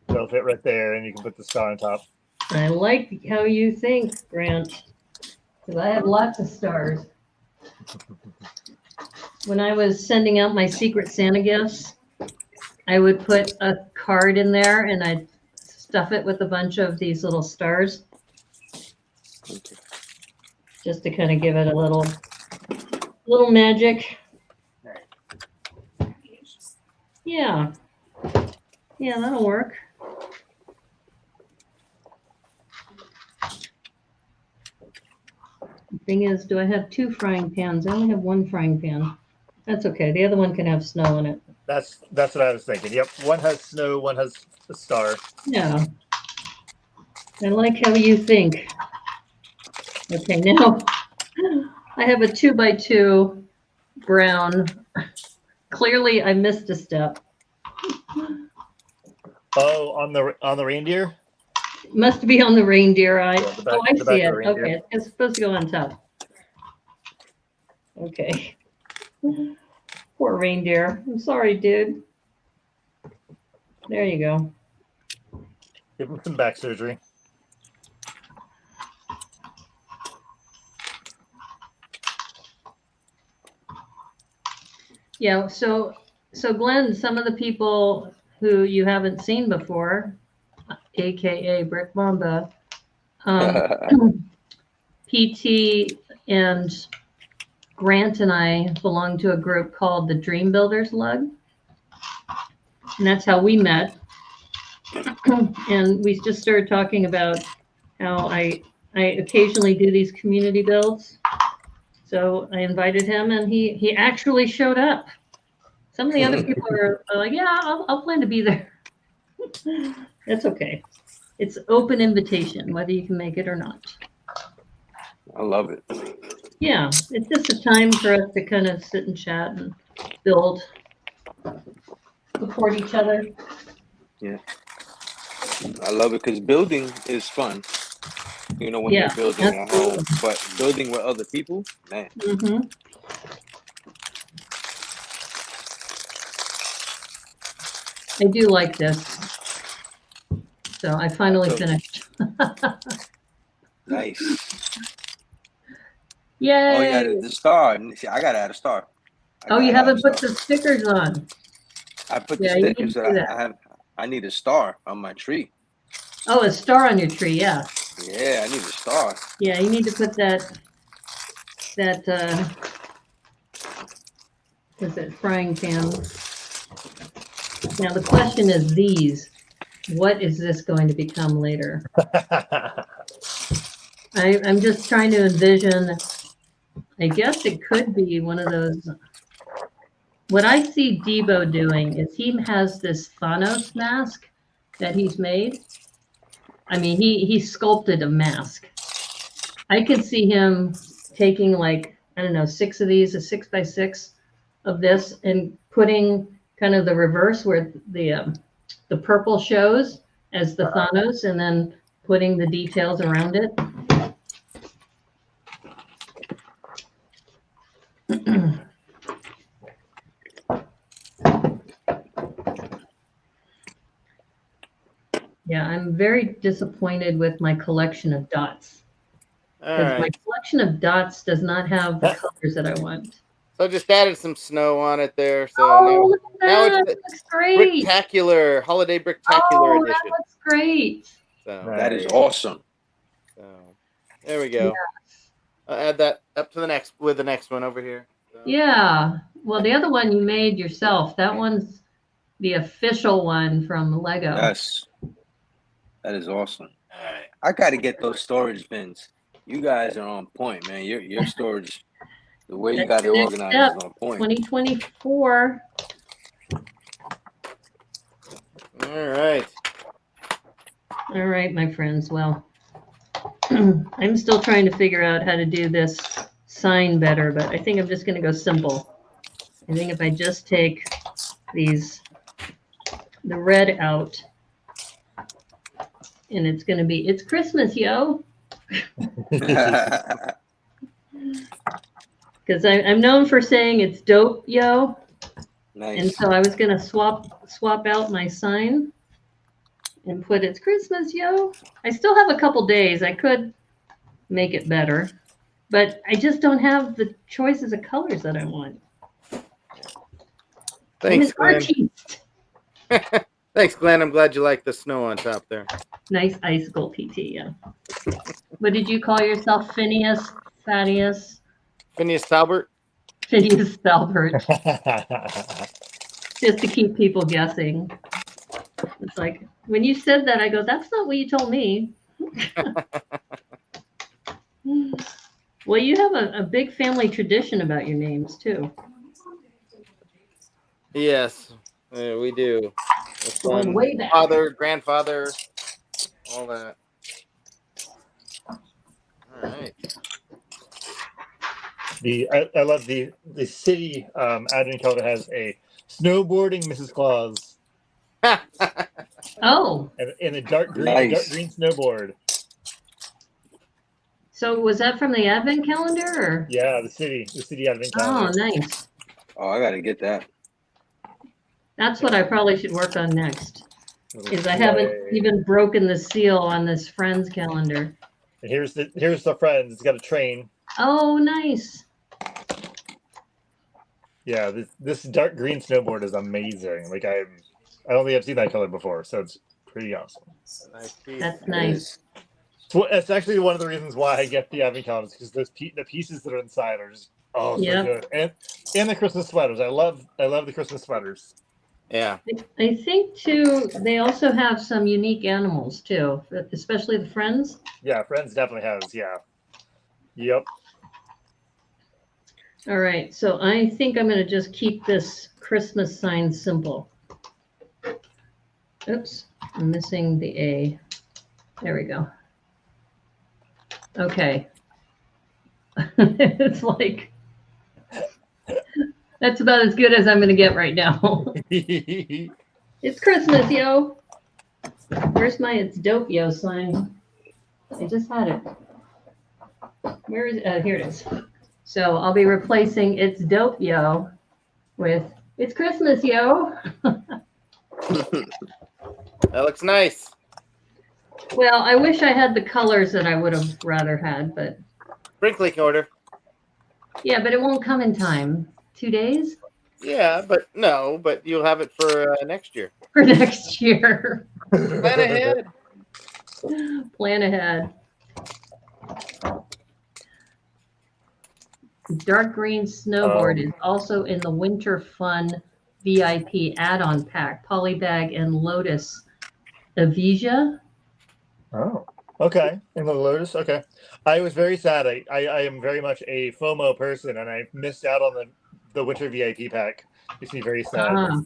S3: They'll fit right there, and you can put the star on top.
S1: I like how you think, Grant, because I have lots of stars. When I was sending out my Secret Santa gifts, I would put a card in there and I'd stuff it with a bunch of these little stars, just to kind of give it a little magic. Yeah, that'll work. The thing is, do I have two frying pans? I only have one frying pan. That's okay. The other one can have snow in it.
S3: That's what I was thinking. Yep, one has snow, one has a star.
S1: Yeah. I like how you think. Okay, now I have a 2x2 brown. Clearly, I missed a step.
S3: Oh, on the reindeer?
S1: Must be on the reindeer. I see it.
S3: Okay,
S1: it's supposed to go on top. Okay. Poor reindeer. I'm sorry, dude. There you go.
S3: Give him some back surgery.
S1: Yeah, so Glenn, some of the people who you haven't seen before, aka Brick Mamba, PT and Grant and I belong to a group called the Dream Builders Lug, and that's how we met. And we just started talking about how I occasionally do these community builds. So I invited him, and he actually showed up. Some of the other people are like, yeah, I'll plan to be there. That's okay. It's open invitation, whether you can make it or not.
S4: I love it.
S1: Yeah, it's just a time for us to kind of sit and chat and build, support each other.
S4: Yeah. I love it because building is fun. You know, when you're building at home, but building with other people, man.
S1: Mm-hmm. I do like this. So I finally finished.
S4: Nice.
S1: Yay!
S4: Oh, you added the star. See, I gotta add a star.
S1: Oh, you haven't put the stickers on.
S4: I put the stickers. I need a star on my tree.
S1: Oh, a star on your tree, yeah.
S4: Yeah, I need a star.
S1: Yeah, you need to put that is it frying pan. Now the question is these. what is this going to become later? I'm just trying to envision. I guess it could be one of those. What I see Debo doing is he has this Thanos mask that he's made. I mean, he sculpted a mask. I could see him taking like, I don't know, 6 of these, a 6x6 of this, and putting kind of the reverse where the purple shows as the Thanos, and then putting the details around it. Yeah, I'm very disappointed with my collection of dots. Because my collection of dots does not have the colors that I want.
S2: So I just added some snow on it there. So
S1: Oh,
S2: now it's
S1: looks great.
S2: Bricktacular, holiday Bricktacular edition.
S1: That looks great.
S2: So
S4: that is awesome.
S2: So there we go. Yes. I'll add that up to the next one over here. So.
S1: Yeah. Well, the other one you made yourself. That one's the official one from Lego.
S4: Yes. That is awesome. I got to get those storage bins. You guys are on point, man. Your storage, the way you got it organized is on point.
S1: 2024.
S2: All right.
S1: All right, my friends. Well, I'm still trying to figure out how to do this sign better, but I think I'm just going to go simple. I think if I just take the red out, and it's going to be, it's Christmas, yo. Because I'm known for saying it's dope, yo.
S4: Nice.
S1: And so I was going to swap out my sign and put it's Christmas, yo. I still have a couple days. I could make it better, but I just don't have the choices of colors that I want.
S2: Thanks, Glenn. Thanks, Glenn. I'm glad you like the snow on top there.
S1: Nice icicle PT, yeah. What did you call yourself, Phineas? Thaddeus?
S2: Phineas Talbert?
S1: Phineas Talbert. Just to keep people guessing. It's like, when you said that, I go, that's not what you told me. Well, you have a big family tradition about your names, too.
S2: Yes, we do.
S1: Going way back.
S2: Father, grandfather, all that. All right.
S3: I love the city advent calendar has a snowboarding Mrs. Claus.
S1: Oh.
S3: And a dark green snowboard.
S1: So was that from the advent calendar? Or?
S3: Yeah, the city advent calendar.
S1: Oh, nice.
S4: Oh, I gotta get that.
S1: That's what I probably should work on next. Is I haven't even broken the seal on this Friends calendar.
S3: And here's the Friends. It's got a train.
S1: Oh, nice.
S3: Yeah, this dark green snowboard is amazing. Like I don't think I've seen that color before, so it's pretty awesome.
S1: That's nice.
S3: So it's actually one of the reasons why I get the advent calendars, because the pieces that are inside are just so good. And the Christmas sweaters. I love the Christmas sweaters.
S2: Yeah.
S1: I think too they also have some unique animals too, especially the Friends.
S3: Yeah, Friends definitely has, yeah. Yep.
S1: All right, so I think I'm going to just keep this Christmas sign simple. Oops, I'm missing the A. There we go. Okay. It's like, that's about as good as I'm going to get right now. It's Christmas, yo. Where's my it's dope, yo sign? I just had it. Where is it? Here it is. So I'll be replacing it's dope, yo with it's Christmas, yo.
S2: That looks nice.
S1: Well, I wish I had the colors that I would have rather had, but
S2: sprinkling order.
S1: Yeah, but it won't come in time. 2 days?
S2: Yeah, but you'll have it for next year.
S1: For next year.
S2: Plan ahead.
S1: Plan ahead. Dark green snowboard is also in the Winter Fun VIP add-on pack. Polybag and Lotus Avisia.
S3: Oh, okay. In the Lotus, okay. I was very sad. I am very much a FOMO person, and I missed out on the winter VIP pack. Makes me very sad.
S1: Ah,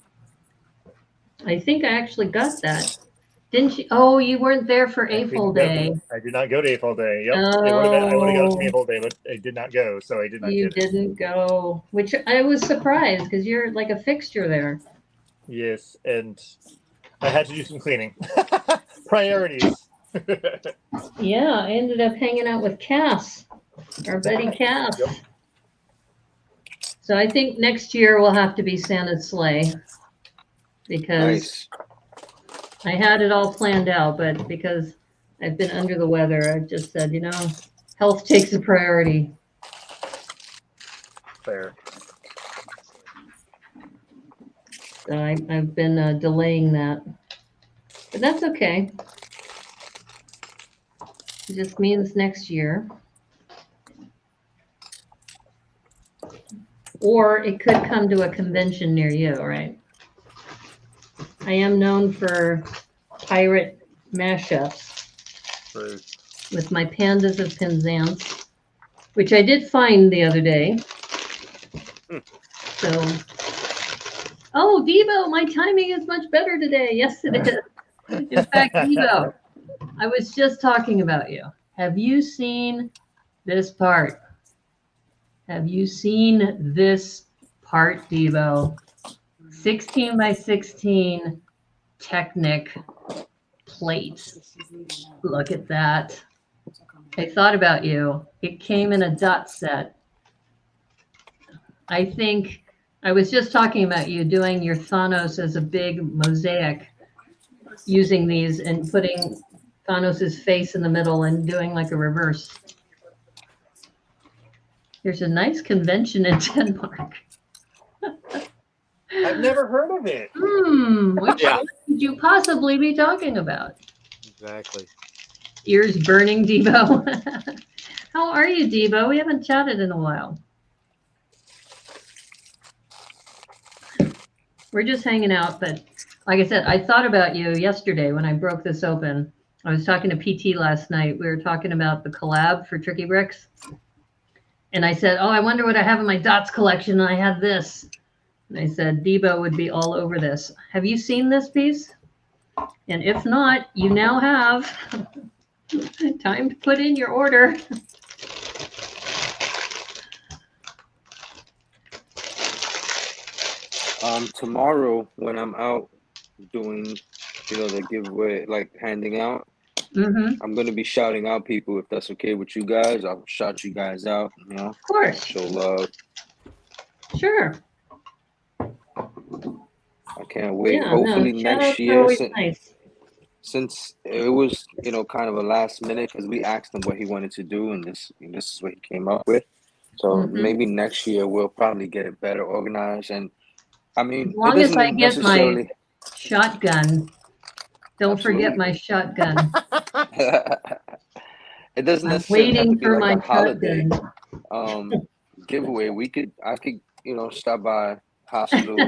S1: I think I actually got that. Didn't you? Oh, you weren't there for
S3: I
S1: April
S3: didn't go.
S1: Day.
S3: I did not go to April Day. Yep, it would have been. I would have got it to
S1: Oh,
S3: April Day, but I did not go, so I did not
S1: you
S3: get it.
S1: didn't go, which I was surprised because you're like a fixture there.
S3: Yes, and I had to do some cleaning. Priorities.
S1: Yeah, I ended up hanging out with Cass, our buddy Cass.
S3: Yep.
S1: So I think next year will have to be Santa's sleigh because
S4: Nice.
S1: I had it all planned out, but because I've been under the weather, I've just said, health takes a priority.
S3: Fair.
S1: So I've been delaying that. But that's okay. It just means next year. Or it could come to a convention near you, right? I am known for pirate mashups
S3: True.
S1: with my Pandas of Penzance, which I did find the other day. So, oh, Devo, my timing is much better today. Yes, it is. In fact, Devo, I was just talking about you. Have you seen this part? Have you seen this part, Devo? 16 by 16 Technic plates. Look at that. I thought about you. It came in a dot set. I think I was just talking about you doing your Thanos as a big mosaic, using these and putting Thanos's face in the middle and doing like a reverse. There's a nice convention in Denmark.
S3: I've never heard of it.
S1: Which one could you possibly be talking about?
S2: Exactly.
S1: Ears burning, Devo. How are you, Devo? We haven't chatted in a while. We're just hanging out, but like I said, I thought about you yesterday when I broke this open. I was talking to PT last night. We were talking about the collab for Tricky Bricks. And I said, oh, I wonder what I have in my dots collection. And I had this. And I said, Debo would be all over this. Have you seen this piece? And if not, you now have time to put in your order.
S4: Tomorrow when I'm out doing, the giveaway, like handing out, I'm gonna be shouting out people. If that's okay with you guys, I'll shout you guys out.
S1: Of course.
S4: Show love.
S1: Sure.
S4: I can't wait.
S1: Yeah,
S4: Hopefully next year,
S1: nice.
S4: Since it was, kind of a last minute because we asked him what he wanted to do, and this is what he came up with. So maybe next year we'll probably get it better organized. And I mean,
S1: as long as I get
S4: necessarily...
S1: my shotgun, don't forget my shotgun.
S4: It doesn't necessarily have to be like a holiday giveaway. I could, stop by hospital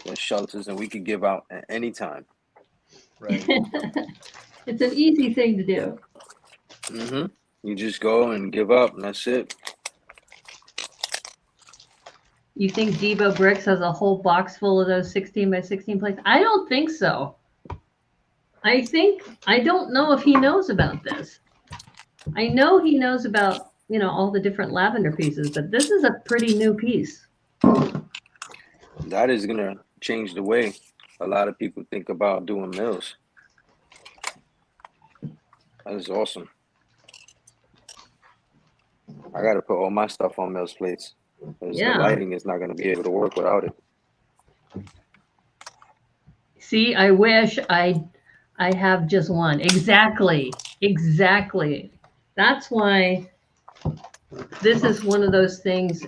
S4: or shelters, and we could give out at any time.
S3: Right.
S1: It's an easy thing to do.
S4: You just go and give up, and that's it.
S1: You think Debo Bricks has a whole box full of those 16 by 16 plates? I don't think so. I don't know if he knows about this. I know he knows about, all the different lavender pieces, but this is a pretty new piece.
S4: That is going to change the way a lot of people think about doing mills. That is awesome. I got to put all my stuff on mills plates. Because the lighting is not going to be able to work without it.
S1: See, I wish I have just one. Exactly. That's why this is one of those things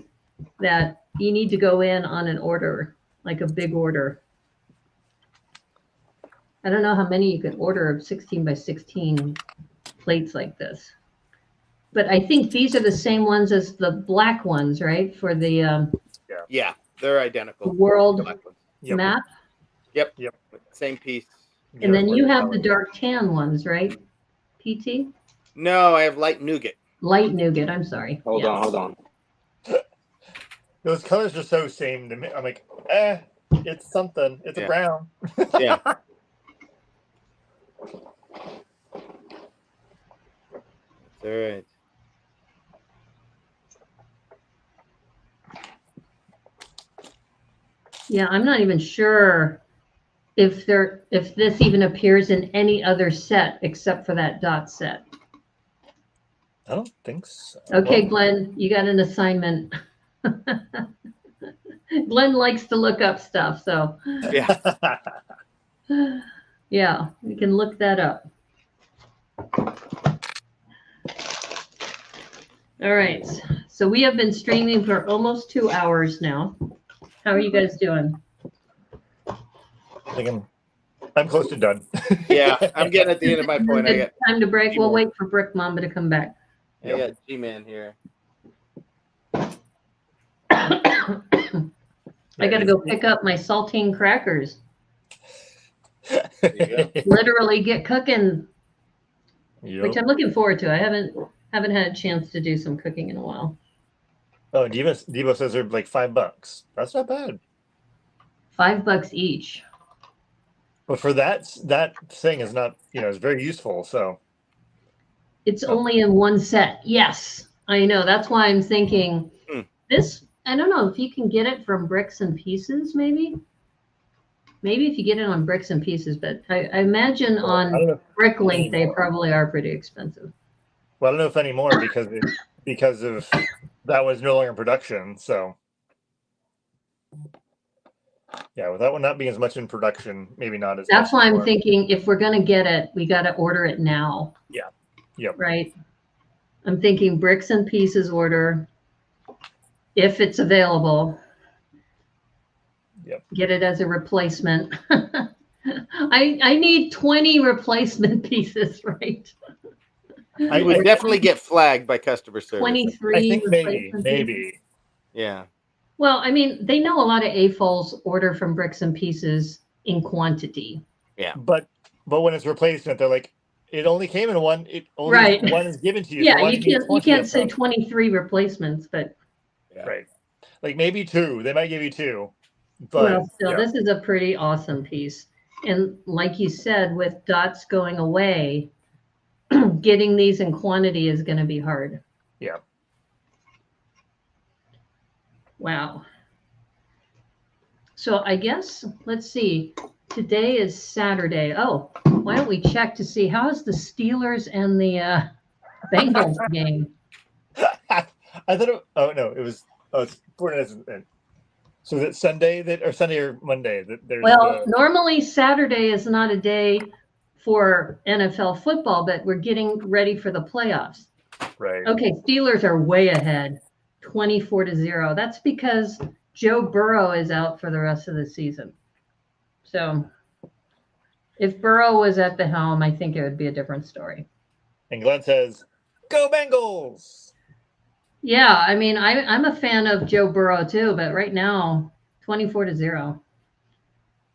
S1: that you need to go in on an order, like a big order. I don't know how many you can order of 16 by 16 plates like this. But I think these are the same ones as the black ones, right? For the
S2: yeah, they're identical.
S1: World
S2: Black ones.
S1: map.
S2: Yep. Same piece.
S1: And then you have the dark tan ones, right? PT?
S2: No, I have light nougat.
S1: Light nougat. I'm sorry.
S4: Hold on.
S3: Those colors are so same to me. I'm like, it's something. It's a brown.
S2: Yeah. All right.
S1: Yeah, I'm not even sure if this even appears in any other set except for that dot set.
S3: I don't think so.
S1: Okay, Glenn, you got an assignment. Glenn likes to look up stuff, so yeah, we can look that up. All right, so we have been streaming for almost 2 hours now. How are you guys doing?
S3: I think I'm close to done.
S2: Yeah, I'm getting at the end of my point. I got
S1: time to break.
S2: G-Man.
S1: We'll wait for Brick Mamba to come back.
S2: I got G-Man here.
S1: I got to go pick up my saltine crackers.
S2: There you go.
S1: Literally get cooking,
S3: Yep.
S1: which I'm looking forward to. I haven't had a chance to do some cooking in a while.
S3: Oh, Devo says they're like $5. That's not bad.
S1: $5 each.
S3: But for that thing is not, it's very useful. So
S1: It's only in one set. Yes, I know. That's why I'm thinking this. I don't know if you can get it from Bricks and Pieces, maybe. Maybe if you get it on Bricks and Pieces, but I imagine on Bricklink they probably are pretty expensive.
S3: Well, I don't know if anymore because of that was no longer in production. So yeah, with that one not being as much in production, maybe not as.
S1: That's
S3: much
S1: why
S3: anymore.
S1: I'm thinking if we're gonna get it, we got to order it now.
S3: Yeah. Yep.
S1: Right. I'm thinking Bricks and Pieces order if it's available.
S3: Yep.
S1: Get it as a replacement. I need 20 replacement pieces, right?
S2: I would definitely get flagged by customer service.
S1: 23.
S3: I think
S1: replacement
S3: maybe.
S1: pieces.
S2: Yeah.
S1: Well, I mean, they know a lot of AFOLs order from Bricks and Pieces in quantity.
S2: Yeah.
S3: But when it's replacement, they're like, it only came in one. It only one is given to you.
S1: Yeah,
S3: so why
S1: you
S3: do need 20
S1: can't
S3: of
S1: say
S3: them?
S1: 23 replacements, but
S3: Right. Like maybe 2. They might give you 2. But
S1: well, still, this is a pretty awesome piece. And like you said, with dots going away, getting these in quantity is going to be hard.
S3: Yeah.
S1: Wow. So I guess, let's see. Today is Saturday. Oh, why don't we check to see how's the Steelers and the Bengals game?
S3: I thought it's 49ers. So is it Sunday or Sunday or Monday that there's
S1: normally Saturday is not a day for NFL football, but we're getting ready for the playoffs.
S3: Right.
S1: Okay, Steelers are way ahead, 24-0. That's because Joe Burrow is out for the rest of the season. So if Burrow was at the helm, I think it would be a different story.
S3: And Glenn says, "Go Bengals!"
S1: Yeah, I mean, I'm a fan of Joe Burrow too, but right now, 24-0.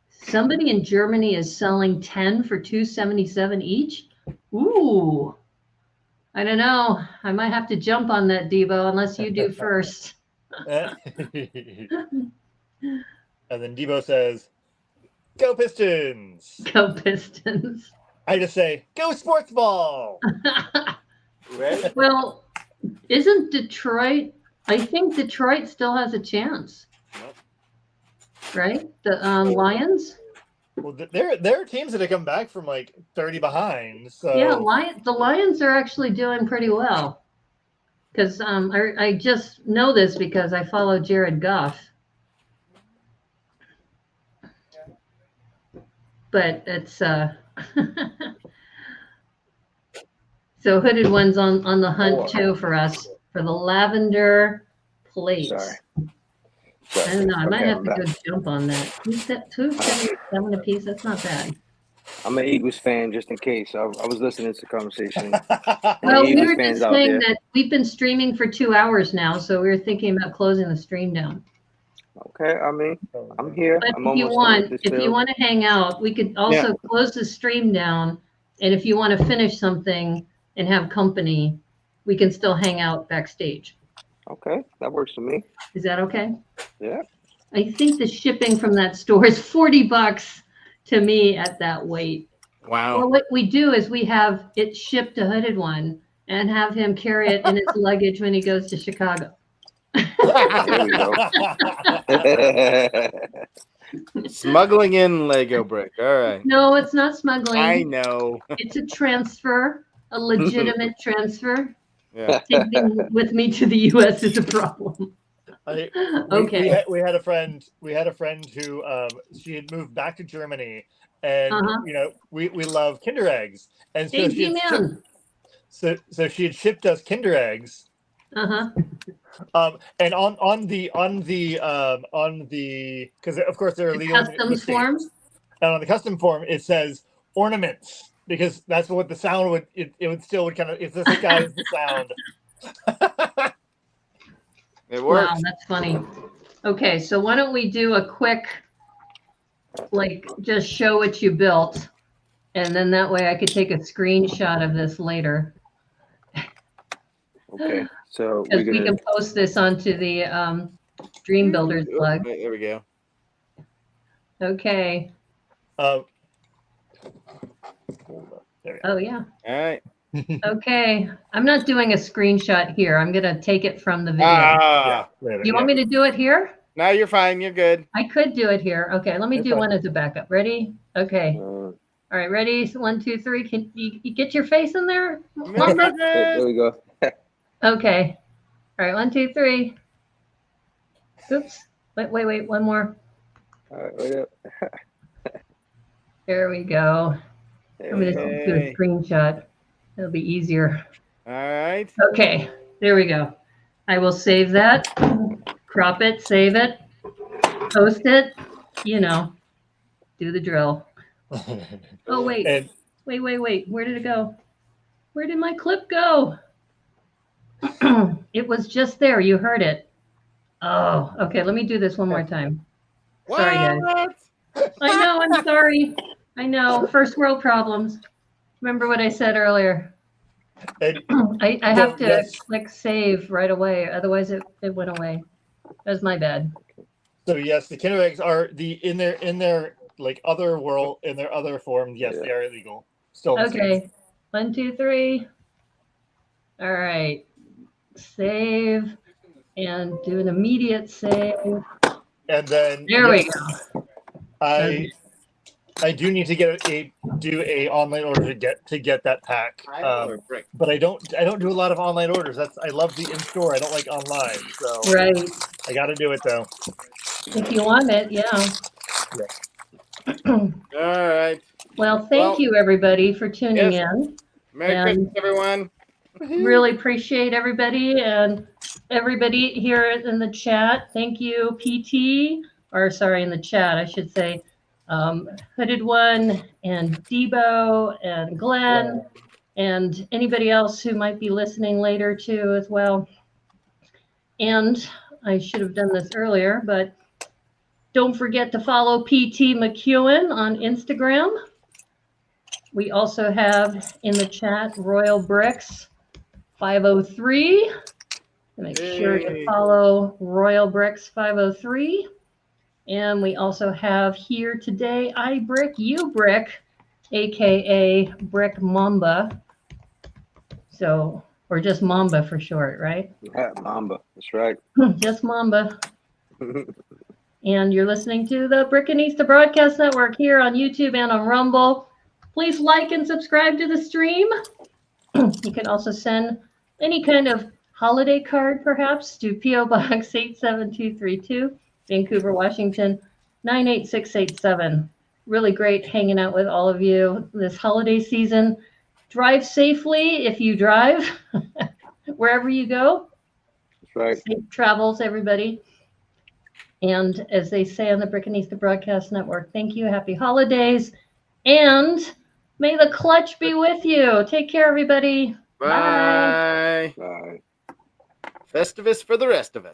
S1: Somebody in Germany is selling 10 for $277 each. Ooh, I don't know. I might have to jump on that, Debo, unless you do first.
S3: And then Debo says, "Go Pistons!"
S1: Go Pistons.
S3: I just say, "Go Sports Ball!"
S2: Right?
S1: Well, isn't Detroit? I think Detroit still has a chance, right? The Lions.
S3: Well, there are teams that have come back from like 30 behind. So
S1: Yeah, the Lions are actually doing pretty well. Because I just know this because I follow Jared Goff. But it's so Hooded One's on the hunt too for us for the lavender plates.
S4: Sorry.
S1: I don't know. I might
S4: Okay,
S1: have
S4: I'm
S1: to
S4: back.
S1: go jump on that. $277 a piece. That's not bad.
S4: I'm an Eagles fan, just in case. I was listening to the conversation.
S1: Well, we
S4: Eagles
S1: were
S4: fans
S1: just
S4: out
S1: saying
S4: there.
S1: that we've been streaming for 2 hours now, so we were thinking about closing the stream down.
S4: Okay, I mean, I'm here.
S1: But
S4: I'm
S1: if you
S4: almost done
S1: want,
S4: with this
S1: if you
S4: build.
S1: want to hang out, we could also close the stream down. And if you want to finish something and have company, we can still hang out backstage.
S4: Okay, that works for me.
S1: Is that okay?
S4: Yeah.
S1: I think the shipping from that store is $40 to me at that weight.
S2: Wow.
S1: Well, what we do is we have it shipped to Hooded One and have him carry it in his luggage when he goes to Chicago.
S4: There we go.
S2: Smuggling in Lego brick. All right.
S1: No, it's not smuggling.
S2: I know.
S1: It's a transfer, a legitimate transfer.
S2: Yeah.
S1: Taking with me to the U.S. is a problem. Okay.
S3: We had a friend who she had moved back to Germany, and we love Kinder eggs, and so she had shipped us Kinder eggs. And on the because of course they're illegal
S1: customs forms,
S3: and on the custom form it says ornaments, because that's what the sound would it would still would kind of, if this guy is the sound.
S2: It works.
S1: Wow, that's funny. Okay, so why don't we do a quick, like, just show what you built, and then that way I could take a screenshot of this later.
S4: Okay, so
S1: because we can post this onto the Dream Builders blog.
S2: There we go.
S1: Okay.
S3: There we go.
S1: Oh yeah.
S2: All right.
S1: Okay, I'm not doing a screenshot here. I'm gonna take it from the video. You want me to do it here?
S2: No, you're fine. You're good.
S1: I could do it here. Okay, let me do one as a backup. Ready? Okay. All right, ready? 1, 2, 3. Can you get your face in there?
S4: There we go.
S1: Okay. All right, 1, 2, 3. Oops. Wait. One more.
S4: All right, wait up.
S1: There we go. I'm going to do a screenshot. It'll be easier.
S2: All right.
S1: Okay, there we go. I will save that, crop it, save it, post it, do the drill. Oh, wait. Wait. Where did it go? Where did my clip go? It was just there. You heard it. Oh, okay. Let me do this one more time. Sorry, guys. I know. I'm sorry. I know. First world problems. Remember what I said earlier. I have to click save right away. Otherwise, it went away. That's my bad.
S3: So yes, the Kinder eggs are in their like other world, in their other form. Yes, they are illegal. Still.
S1: Okay. 1, 2, 3. All right. Save and do an immediate save.
S3: And then
S1: there we go.
S3: I do need to do a online order to get that pack. But I don't do a lot of online orders. I love the in-store. I don't like online. So
S1: right.
S3: I got to do it though.
S1: If you want it, yeah.
S2: All right.
S1: Well, thank you everybody for tuning in.
S2: Merry Christmas, everyone.
S1: Really appreciate everybody and everybody here in the chat. Thank you, PT, or sorry, in the chat, I should say. Hooded One and Debo and Glenn and anybody else who might be listening later too as well. And I should have done this earlier, but don't forget to follow PT McEwen on Instagram. We also have in the chat Royal Bricks 503. Make sure you follow Royal Bricks 503. And we also have here today, I Brick, You Brick, aka Brick Mamba. So, or just Mamba for short, right?
S4: Yeah, Mamba, that's right.
S1: Just Mamba. And you're listening to the Brickanista Broadcast Network here on YouTube and on Rumble. Please like and subscribe to the stream. You can also send any kind of holiday card, perhaps, to P.O. Box 87232. Vancouver, Washington, 98687. Really great hanging out with all of you this holiday season. Drive safely if you drive, wherever you go.
S4: That's right.
S1: Safe travels, everybody. And as they say on the Brickanista Broadcast Network, thank you, happy holidays, and may the clutch be with you. Take care, everybody.
S2: Bye. Bye. Festivus for the rest of us.